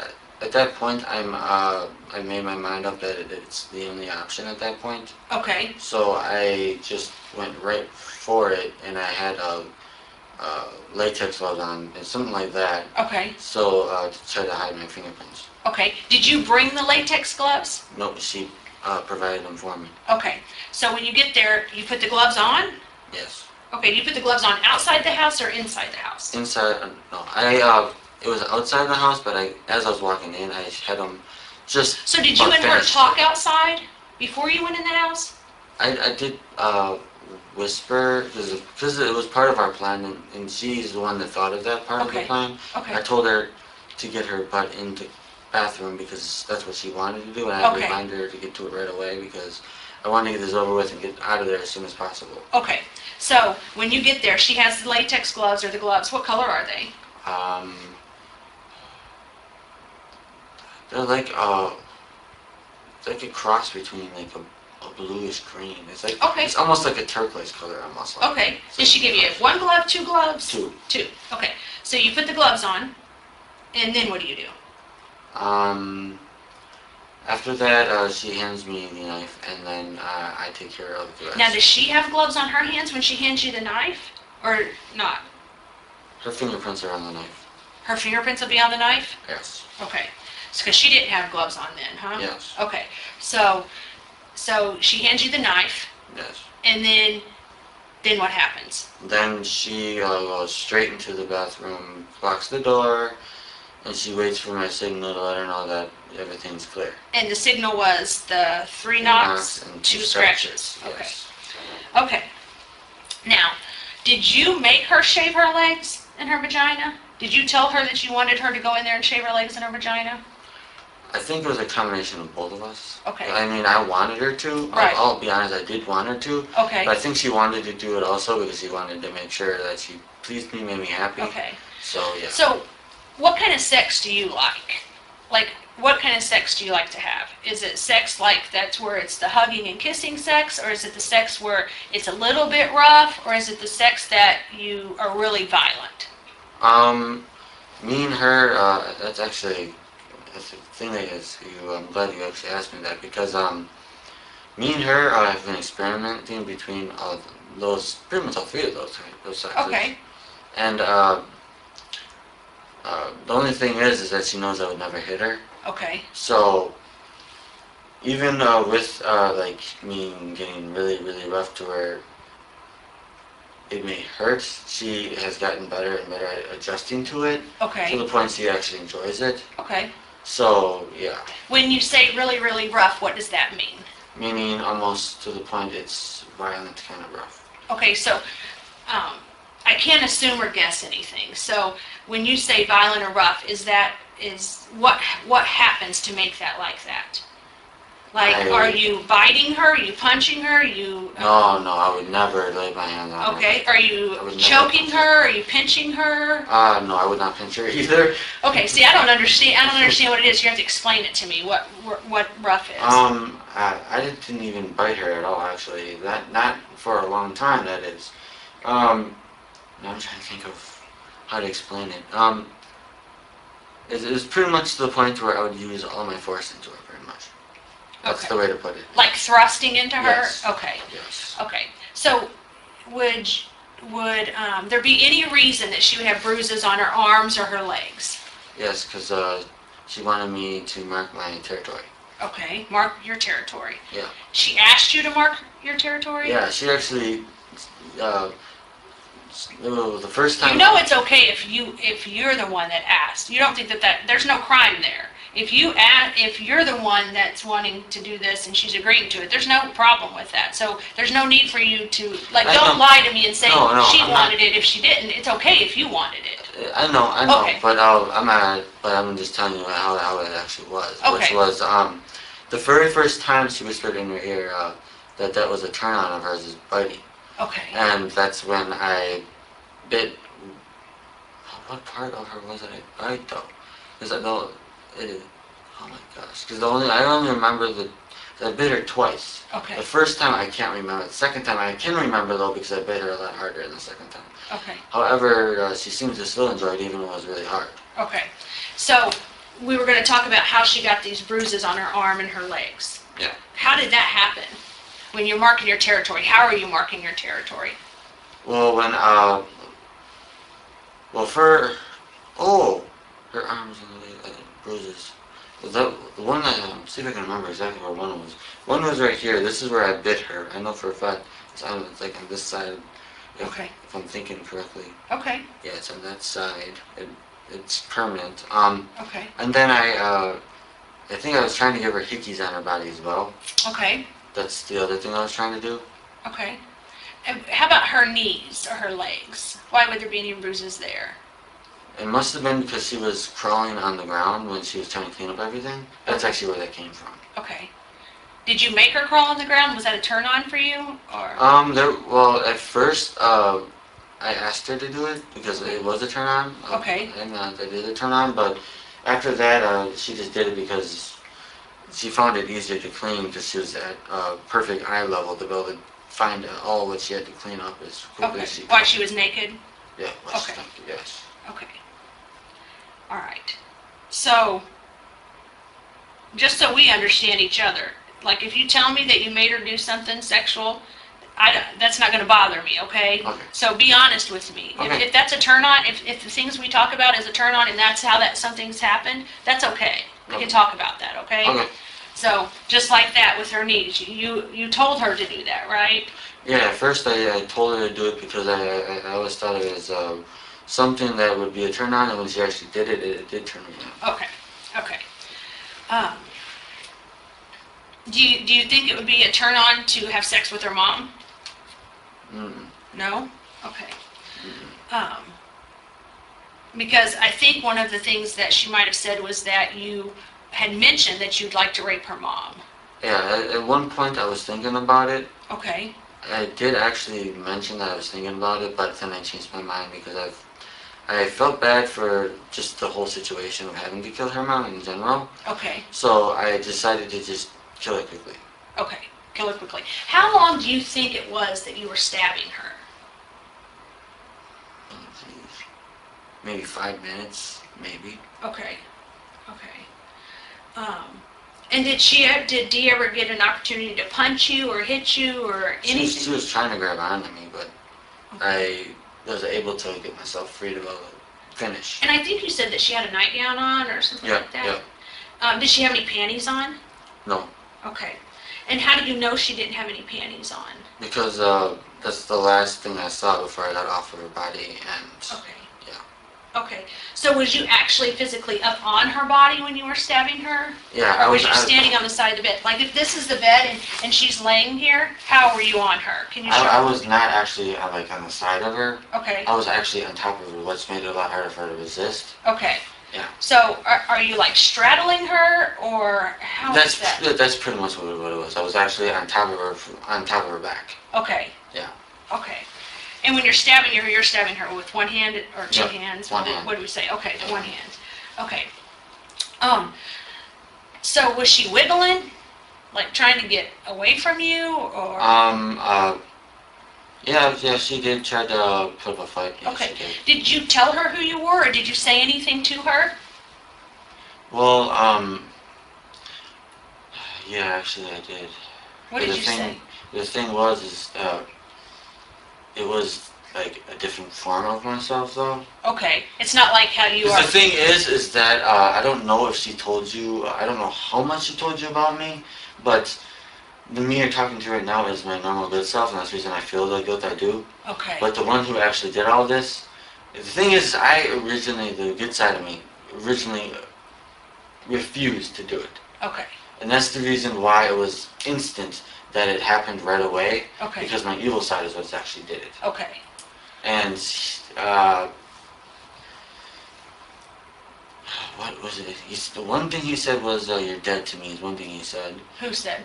at that point, I made my mind up that it's the only option at that point. Okay, So I just went right for it, and I had latex gloves on and something like that. okay, So to try to hide my fingerprints. okay. Did you bring the latex gloves? Nope, she provided them for me. Okay, so when you get there, you put the gloves on? Yes. Okay, do you put the gloves on outside the house or inside the house? Inside, no, it was outside the house, but as I was walking in, I had them just. So did you about and her finished. talk outside before you went in the house? I did whisper because it was part of our plan, and she's the one that thought of that part of the Okay. plan. Okay, I told her to get her butt into bathroom because that's what she wanted to do, and I Okay. reminded her to get to it right away because I wanted to get this over with and get out of there as soon as possible. okay. So when you get there, she has the latex gloves or the gloves. What color are they? They're like it's like a cross between like a bluish green. It's like Okay. it's almost like a turquoise color, almost like. Okay. Did she give you one glove, two gloves? Two. Two. Okay. So you put the gloves on, and then what do you do? After that, she hands me the knife, and then I take care of the rest. Now, does she have gloves on her hands when she hands you the knife, or not? Her fingerprints are on the knife. Her fingerprints will be on the knife? Yes. Okay. Because she didn't have gloves on then, huh? Yes. Okay. So she hands you the knife, Yes. and then what happens? Then she goes straight into the bathroom, locks the door, and she waits for my signal to let her know that everything's clear. And the signal was the 3 knocks, And 2 scratches. Okay. Yes. Okay. Now, did you make her shave her legs and her vagina? Did you tell her that you wanted her to go in there and shave her legs and her vagina? I think it was a combination of both of us. Okay. I mean, I wanted her to. Right. I'll be honest, I did want her to. Okay. But I think she wanted to do it also because she wanted to make sure that she pleased me, made me happy. Okay. So, yeah. So, what kind of sex do you like? Like, what kind of sex do you like to have? Is it sex like that's where it's the hugging and kissing sex, or is it the sex where it's a little bit rough, or is it the sex that you are really violent? Me and her, that's actually a thing that is, I'm glad you actually asked me that because, me and her have been experimenting between those, pretty much all three of those sexes. Okay. And, the only thing is that she knows I would never hit her. Okay. So, even with like me getting really, really rough to where it may hurt, she has gotten better and better at adjusting to it. Okay. To the point she actually enjoys it. Okay. So, yeah. When you say really, really rough, what does that mean? Meaning almost to the point it's violent kind of rough. Okay, so I can't assume or guess anything. So when you say violent or rough, is what happens to make that like that? Like, are you biting her? Are you punching her? No, I would never lay my hands on her. Okay, are you I would never choking punch her? Are you pinching her? No, I would not pinch her either. Okay, see, I don't understand what it is. You have to explain it to me, what rough is. I didn't even bite her at all, actually. Not for a long time, that is. Now I'm trying to think of how to explain it. It was pretty much to the point where I would use all my force into her, pretty much. That's Okay. the way to put it. Like thrusting into her? Yes. Okay. Yes. Okay. So would there be any reason that she would have bruises on her arms or her legs? Yes, because she wanted me to mark my territory. Okay, mark your territory. Yeah. She asked you to mark your territory? Yeah, she actually, the first time. You know it's okay if you're the one that asked. You don't think that there's no crime there. If you're the one that's wanting to do this and she's agreeing to it, there's no problem with that. So there's no need for you to don't lie to me and say No, she I'm wanted not. it if she didn't. It's okay if you wanted it. I know, Okay. but I'm just telling you how it actually was. Okay. Which was the very first time she whispered in your ear that was a turn on of hers is biting, Okay. and that's when I bit. What part of her was it I bite though? Because I know it. Oh my gosh! Because I only remember that I bit her twice. Okay. The first time I can't remember. The second time I can remember though because I bit her a lot harder the second time. Okay. However, she seems to still enjoy it even though it was really hard. Okay. So we were going to talk about how she got these bruises on her arm and her legs. Yeah. How did that happen? When you're marking your territory, how are you marking your territory? Well, when her arms and bruises. The one see if I can remember exactly where one was. One was right here. This is where I bit her. I know for a fact. It's on this side. Okay. If I'm thinking correctly. Okay. Yeah, it's on that side. It's permanent. Okay. And then I think I was trying to give her hickeys on her body as well. Okay. That's the other thing I was trying to do. Okay. And how about her knees or her legs? Why would there be any bruises there? It must have been because she was crawling on the ground when she was trying to clean up everything. That's actually where that came from. Okay. Did you make her crawl on the ground? Was that a turn on for you, or? Well, at first, I asked her to do it because it was a turn on. Okay. And I did a turn on, but after that, she just did it because she found it easier to clean because she was at perfect eye level to be able to find all what she had to clean up as quickly as she could. While she was naked? Yeah. Okay. Yes. Okay. All right. So, just so we understand each other, like if you tell me that you made her do something sexual, that's not going to bother me, okay? Okay. So be honest with me. Okay. If that's a turn on, if the things we talk about is a turn on and that's how something's happened, that's okay. We can talk about that, okay? Okay. So just like that with her knees, you told her to do that, right? Yeah, at first I told her to do it because I always thought it was something that would be a turn on, and when she actually did it, it did turn me on. Okay. Okay. Do you think it would be a turn on to have sex with her mom? No? Okay. Because I think one of the things that she might have said was that you had mentioned that you'd like to rape her mom. Yeah, at one point I was thinking about it. Okay. I did actually mention that I was thinking about it, but then I changed my mind because I felt bad for just the whole situation of having to kill her mom in general. Okay. So I decided to just kill her quickly. Okay. Kill her quickly. How long do you think it was that you were stabbing her? Oh, geez. Maybe 5 minutes, maybe. Okay. Okay. And did Dee ever get an opportunity to punch you or hit you or anything? She was trying to grab onto me, but I was able to get myself free to be able to finish. And I think you said that she had a nightgown on or something like that? Yeah. Did she have any panties on? No. Okay. And how did you know she didn't have any panties on? Because that's the last thing I saw before I got off of her body, and Okay. yeah. Okay. So was you actually physically up on her body when you were stabbing her? Yeah. Or was you standing on the side of the bed? Like if this is the bed and she's laying here, how were you on her? Can you show I me? was not actually on the side of her. Okay. I was actually on top of her, which made it a lot harder for her to resist. Okay. Yeah. So are you like straddling her or how is that? That's pretty much what it was. I was actually on top of her back. Okay. Yeah. Okay. And when you're stabbing her, you're stabbing her with one hand or two Yep, hands? one hand. What do we say? Okay, one hand. Okay. So was she wiggling? Like trying to get away from you or? Yeah, she did try to put up a fight. Yes, Okay. she did. Did you tell her who you were or did you say anything to her? Well, yeah, actually I did. What But did you say? The thing was, it was like a different form of myself though. Okay, it's not like how you 'Cause are. the thing is that I don't know if she told you. I don't know how much she told you about me, but the me you're talking to right now is my normal good self, and that's the reason I feel the guilt I do. Okay. But the one who actually did all this, the thing is, the good side of me, originally refused to do it. Okay. And that's the reason why it was instant that it happened right away, Okay. because my evil side is what actually did it. Okay. And, what was it? The one thing he said was, you're dead to me, is one thing he said. Who said?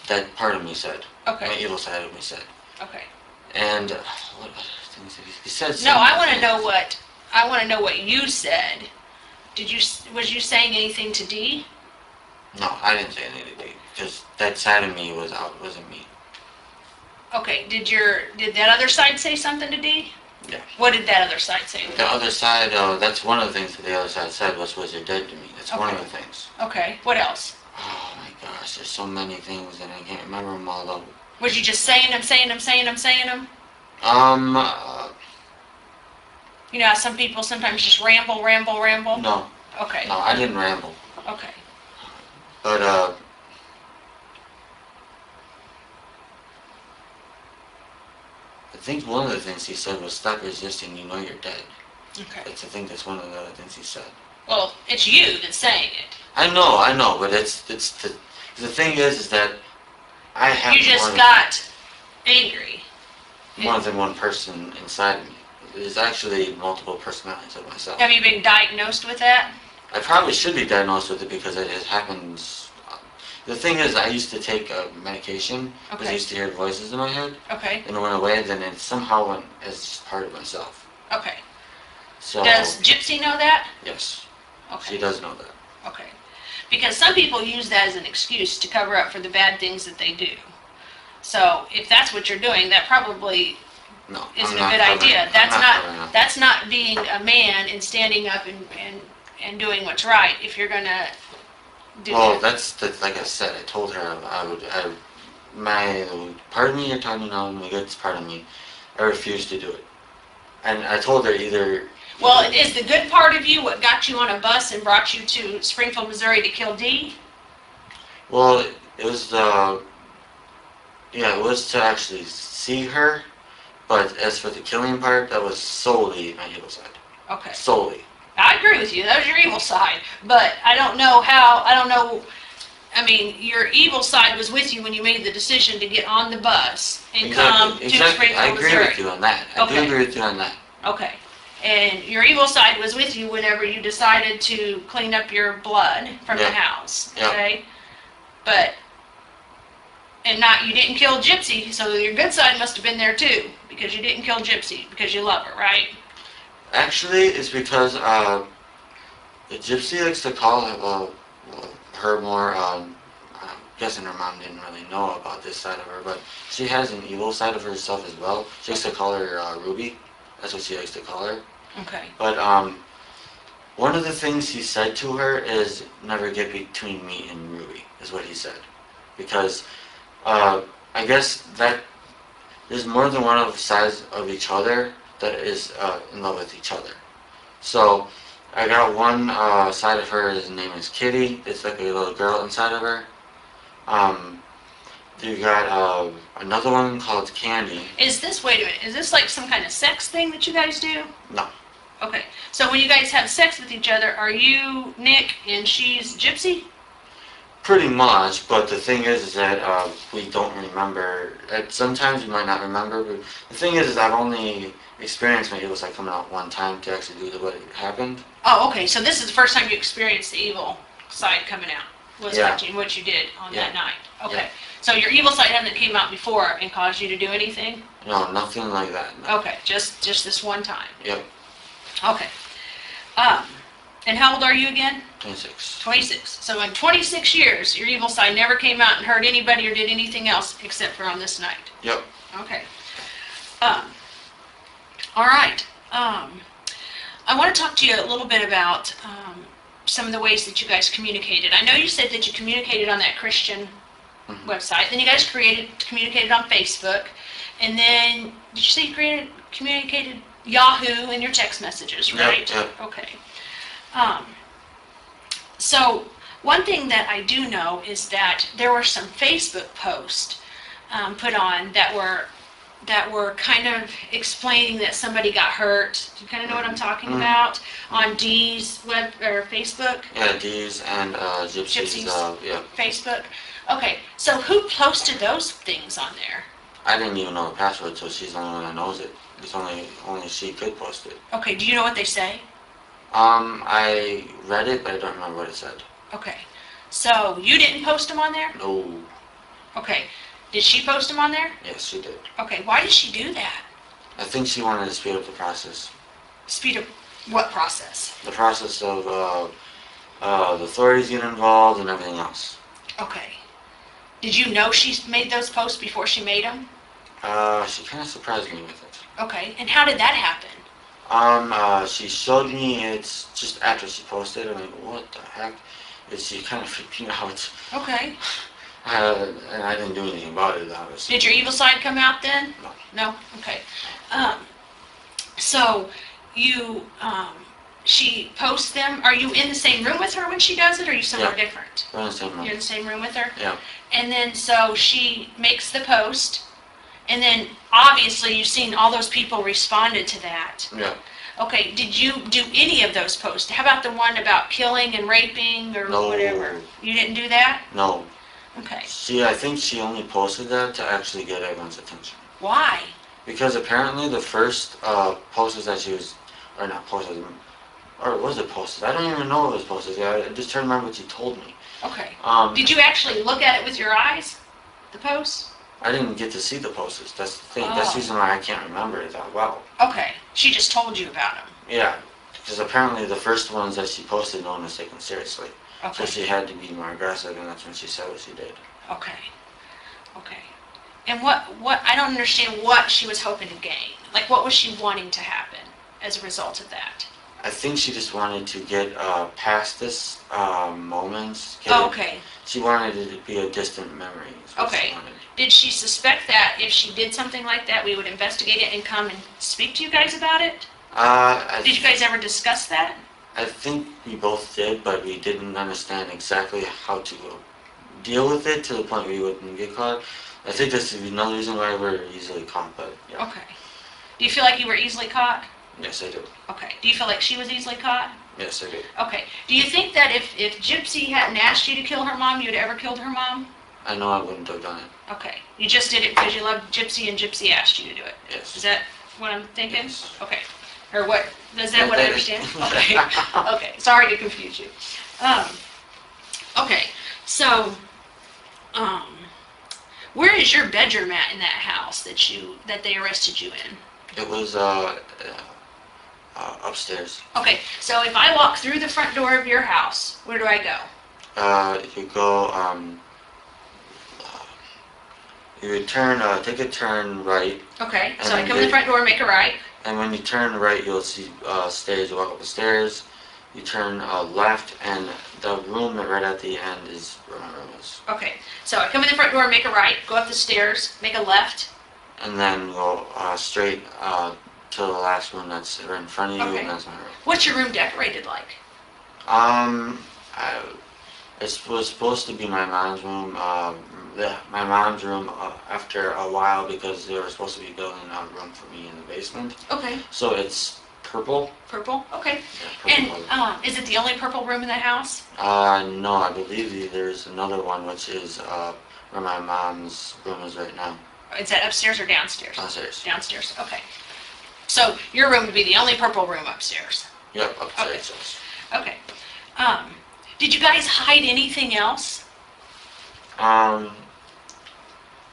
That part of me said. Okay. My evil side of me said. Okay. And, what other things did he said? No, I want to something. know what you said. Was you saying anything to Dee? No, I didn't say anything, because that side of me wasn't me. Okay. Did that other side say something to Dee? Yeah. What did that other side say? The other side, that's one of the things that the other side said was you're dead to me. That's one of Okay. the things. Okay. What else? Oh my gosh, there's so many things and I can't remember them all though. Was you just saying them? You know how some people sometimes just ramble? No, Okay. no, I didn't ramble. Okay. But, I think one of the things he said was stop resisting, you know you're dead. Okay. I think that's one of the other things he said. Well, it's you that's saying it. I know, but it's the thing is that I have You just got angry. more than one person inside of me. There's actually multiple personalities of myself. Have you been diagnosed with that? I probably should be diagnosed with it because it happens. The thing is, I used to take medication because I Okay. used to hear voices in my head, Okay. and it went away. Then it somehow went as part of myself. Okay. So Does Gypsy know that? yes, she Okay. does know that. Okay. Because some people use that as an excuse to cover up for the bad things that they do. So if that's what you're doing, that probably No, isn't I'm a not good covering- idea. I'm covering up. That's not being a man and standing up and doing what's right. If you're gonna do Well, that. that's like I said. I told her my part of me you're talking about, my good part of me, I refused to do it, and I told her either. Well, is the good part of you what got you on a bus and brought you to Springfield, Missouri to kill Dee? Well, it was it was to actually see her, but as for the killing part, that was solely my evil side. Okay. Solely. I agree with you. That was your evil side. But I don't know, I mean, your evil side was with you when you made the decision to get on the bus and come to Springfield, I agree Missouri. with you on that. I do Okay. agree with you on that. Okay. And your evil side was with you whenever you decided to clean up your blood from the Yeah. house. Yeah. Okay? You didn't kill Gypsy, so your good side must have been there too, because you didn't kill Gypsy, because you love her, right? Actually, it's because the Gypsy likes to call her more. I'm guessing her mom didn't really know about this side of her, but she has an evil side of herself as well. She likes to call her Ruby. That's what she likes to call her. Okay. But one of the things he said to her is never get between me and Ruby, is what he said. Because I guess that there's more than one of sides of each other that is in love with each other. So I got one side of her, his name is Kitty. It's like a little girl inside of her. You got another one called Candy. Wait a minute, is this like some kind of sex thing that you guys do? No. Okay, so when you guys have sex with each other, are you Nick and she's Gypsy? Pretty much, but the thing is that we don't remember. Sometimes we might not remember, but the thing is I've only experienced my evil side coming out one time to actually do what happened. Oh, okay, so this is the first time you experienced the evil side coming out, was Yeah. what you did on Yeah. that night. Okay, Yeah. so your evil side hasn't came out before and caused you to do anything? No, nothing like that. No. Okay, just this one time. Yep, Okay. And how old are you again? 26. 26. So in 26 years, your evil side never came out and hurt anybody or did anything else except for on this night. Yep. Okay. All right. I want to talk to you a little bit about some of the ways that you guys communicated. I know you said that you communicated on that Christian website. Then you guys communicated on Facebook. And then, did you say you communicated Yahoo in your text messages, right? Yep. Okay. So one thing that I do know is that there were some Facebook posts put on that were kind of explaining that somebody got hurt. Do you kind of know what I'm talking about? On Dee's web or Facebook? Yeah, Dee's and Gypsy's. Gypsy's. Facebook. Okay, so who posted those things on there? I didn't even know the password, so she's the only one that knows it. It's only she could post it. Okay, do you know what they say? I read it, but I don't remember what it said. Okay, so you didn't post them on there? No. Okay, did she post them on there? Yes, she did. Okay, why did she do that? I think she wanted to speed up the process. Speed up what process? The process of the authorities getting involved and everything else. Okay. Did you know she made those posts before she made them? She kind of surprised me with it. Okay, and how did that happen? She showed me it just after she posted it. I'm like, what the heck? And she kind of freaked me out. Okay. And I didn't do anything about it, obviously. Did your evil side come out then? No. No? Okay. So you, she posts them. Are you in the same room with her when she does it, or are you somewhere different? We're in the same room. You're in the same room with her? Yeah. And then so she makes the post, and then obviously you've seen all those people responded to that. Yeah. Okay, did you do any of those posts? How about the one about killing and raping or No. whatever? You didn't do that? No. Okay. I think she only posted that to actually get everyone's attention. Why? Because apparently the first posters that she was, or not posted, or was it posted? I don't even know if it was posted. I just trying to remember what she told me. Okay. Did you actually look at it with your eyes? The post? I didn't get to see the posters. That's the thing. That's the reason why I can't remember it that well. Okay. She just told you about them. Yeah, because apparently the first ones that she posted, no one was taken seriously. Okay. So she had to be more aggressive, and that's when she said what she did. Okay. Okay. And what, I don't understand what she was hoping to gain. Like, what was she wanting to happen as a result of that? I think she just wanted to get past this moments. Okay. She wanted it to be a distant memory. Is what Okay. She wanted. Did she suspect that if she did something like that, we would investigate it and come and speak to you guys about it? Did you guys ever discuss that? I think we both did, but we didn't understand exactly how to deal with it to the point where we wouldn't get caught. I think this is another reason why we're easily caught, but yeah. Okay. Do you feel like you were easily caught? Yes, I do. Okay. Do you feel like she was easily caught? Yes, I do. Okay. Do you think that if Gypsy hadn't asked you to kill her mom, you'd ever killed her mom? I know I wouldn't have done it. Okay. You just did it because you loved Gypsy and Gypsy asked you to do it? Yes. Is that what I'm thinking? Yes. Okay. Or what? Is that what I understand? Okay. Okay. Sorry to confuse you. Okay. So, where is your bedroom at in that house that they arrested you in? It was upstairs. Okay. So if I walk through the front door of your house, where do I go? If you go, you would take a turn right, Okay. And So I then come in the front door and make a right. and when you turn right, you'll see stairs. You walk up the stairs, you turn left, and the room right at the end is where my room is. Okay. So I come in the front door and make a right, go up the stairs, make a left. And then go straight to the last room that's right in front of you, Okay. and that's my room. What's your room decorated like? It was supposed to be my mom's room. My mom's room after a while because they were supposed to be building a room for me in the basement. Okay. So it's purple. Purple? Okay. Yeah, purple And color. is it the only purple room in the house? No, I believe there's another one which is where my mom's room is right now. Is that upstairs or downstairs? Downstairs. Downstairs, okay. So your room would be the only purple room upstairs? Yep, upstairs. Yes. Okay. Did you guys hide anything else?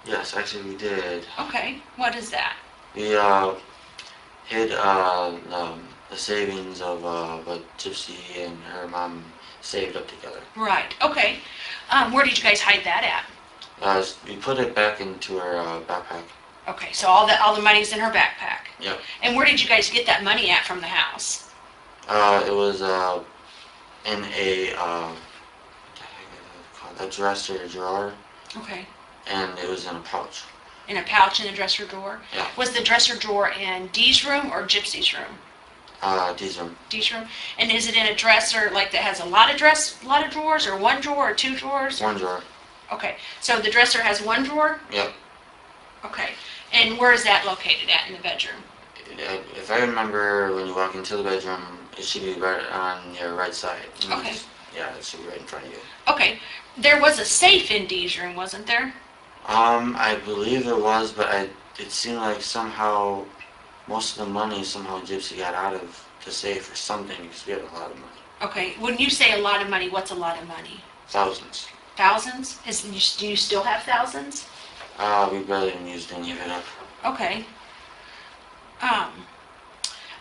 Yes, actually we did. Okay, what is that? We hid the savings of what Gypsy and her mom saved up together. Right, okay. Where did you guys hide that at? We put it back into her backpack. Okay, so all the money's in her backpack. Yep. And where did you guys get that money at from the house? It was in a dresser drawer, Okay. and it was in a pouch. In a pouch in the dresser drawer? Yeah. Was the dresser drawer in Dee's room or Gypsy's room? Dee's room. Dee's room? And is it in a dresser like that has a lot of drawers, or one drawer or two drawers? One drawer. Okay, so the dresser has one drawer? Yep. Okay, and where is that located at in the bedroom? If I remember, when you walk into the bedroom, it should be right on your right side. Okay. Yeah, it should be right in front of you. Okay, there was a safe in Dee's room, wasn't there? I believe there was, but it seemed like somehow most of the money somehow Gypsy got out of the safe or something, because we had a lot of money. Okay, when you say a lot of money, what's a lot of money? Thousands. Thousands? Do you still have thousands? We barely even used any of it up. Okay.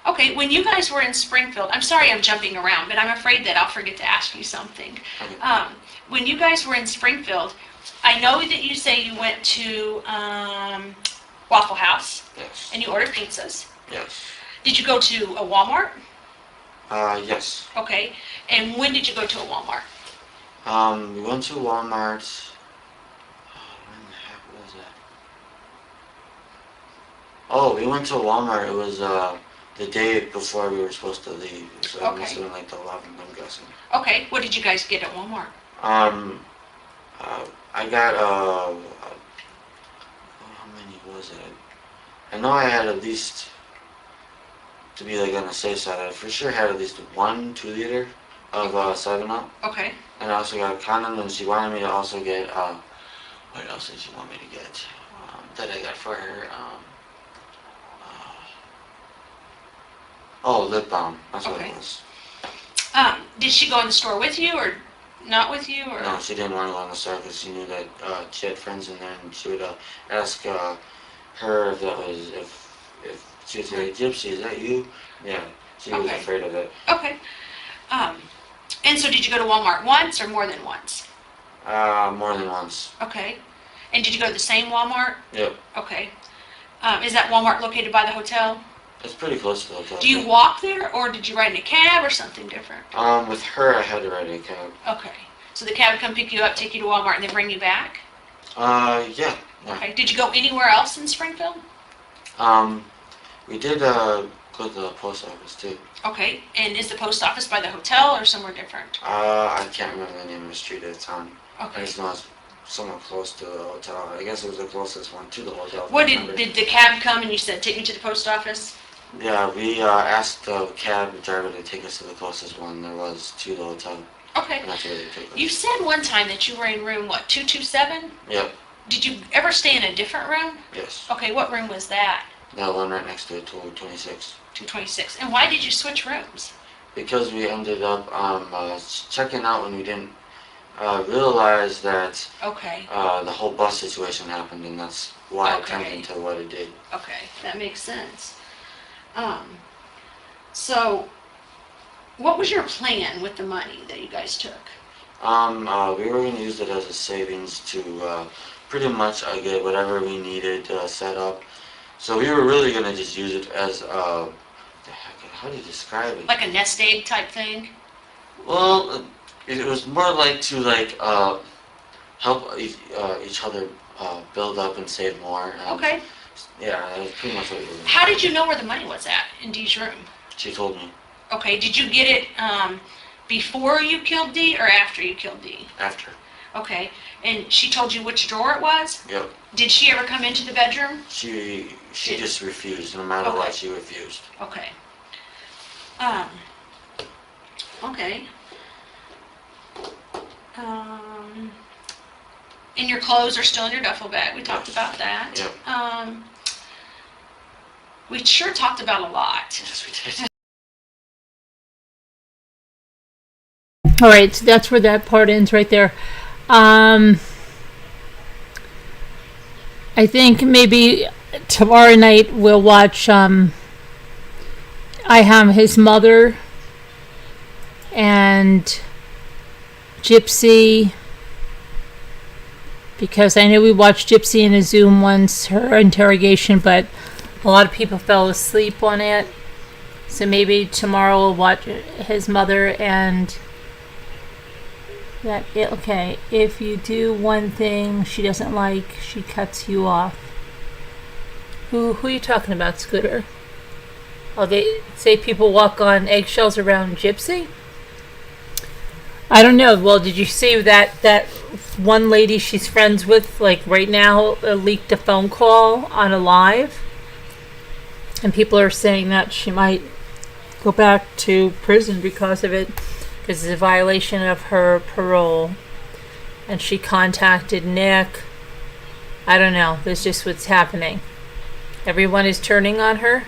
Okay, when you guys were in Springfield, I'm sorry I'm jumping around, but I'm afraid that I'll forget to ask you something. Okay. When you guys were in Springfield, I know that you say you went to Waffle House Yes. and you ordered pizzas. Yes. Did you go to a Walmart? Yes. Okay. And when did you go to a Walmart? We went to Walmart. When the heck was that? Oh, we went to Walmart. It was the day before we were supposed to leave. So it must have been like the 11th, I'm guessing. Okay. What did you guys get at Walmart? I got how many was it? I know I had at least, to be like on the safe side, I for sure had at least 1 2-liter of 7-Up. Okay. And I also got a condom, and she wanted me to also get, what else did she want me to get? That I got for her, lip balm. That's what Okay. it was. Did she go in the store with you or not with you? Or? No, she didn't want to go in the store because she knew that she had friends in there, and she would ask her if that was, if she would say, Gypsy, is that you? Yeah, she was Okay. afraid of it. Okay. And so did you go to Walmart once or more than once? More than once. Okay. And did you go to the same Walmart? Yep. Okay. Is that Walmart located by the hotel? It's pretty close to the hotel. Do you walk there or did you ride in a cab or something different? With her, I had to ride a cab. Okay. So the cab would come pick you up, take you to Walmart, and then bring you back? Yeah. Okay. Did you go anywhere else in Springfield? We did go to the post office too. Okay. And is the post office by the hotel or somewhere different? I can't remember the name of the street at the time. I Okay. just know it's somewhere close to the hotel. I guess it was the closest one to the hotel. What did the cab come and you said, take me to the post office? Yeah, we asked the cab driver to take us to the closest one there was to the hotel. Okay. And that's where they took us. You said one time that you were in room, what, 227? Yep. Did you ever stay in a different room? Yes. Okay, what room was that? That one right next to it, 226. 226. And why did you switch rooms? Because we ended up checking out when we didn't realize that Okay, the whole bus situation happened, and that's why it turned Okay. into what it did. okay, that makes sense. So, what was your plan with the money that you guys took? We were going to use it as a savings to pretty much get whatever we needed set up. So we were really going to just use it as, how do you describe it? Like a nest egg type thing? Well, it was more like to help each other build up and save more. And Okay. Yeah, that's pretty much what we were doing. How did you know where the money was at in Dee's room? She told me Okay, did you get it before you killed Dee or after you killed Dee? after. Okay, and she told you which drawer it was? Yep. Did she ever come into the bedroom? She Did- just refused. No matter Okay. what, she refused. Okay. Okay. And your clothes are still in your duffel bag. We talked Yes. about that. Yep. We sure talked about a lot. Yes, we did. All right, so that's where that part ends right there. I think maybe tomorrow night we'll watch I Am His Mother and Gypsy, because I know we watched Gypsy in a Zoom once, her interrogation, but a lot of people fell asleep on it. So maybe tomorrow we'll watch His Mother and that. Okay, if you do one thing she doesn't like, she cuts you off. Who are you talking about, Scooter? Oh, they say people walk on eggshells around Gypsy? I don't know. Well, did you see that one lady she's friends with, like right now, leaked a phone call on a live? And people are saying that she might go back to prison because of it, because it's a violation of her parole. And she contacted Nick. I don't know. That's just what's happening. Everyone is turning on her.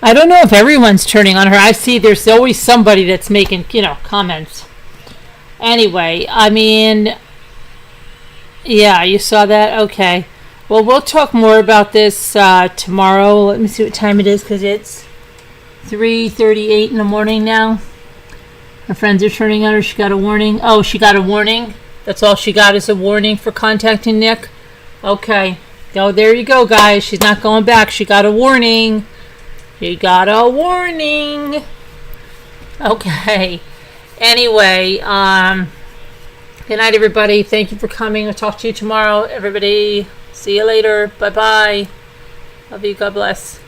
I don't know if everyone's turning on her. I see there's always somebody that's making, comments. Anyway, I mean, yeah, you saw that? Okay. Well, we'll talk more about this tomorrow. Let me see what time it is, because it's 3:38 in the morning now. Her friends are turning on her. She got a warning. Oh, she got a warning? That's all she got is a warning for contacting Nick? Okay. Oh, there you go, guys. She's not going back. She got a warning. She got a warning. Okay. Anyway, good night, everybody. Thank you for coming. I'll talk to you tomorrow. Everybody, see you later. Bye-bye. Love you. God bless.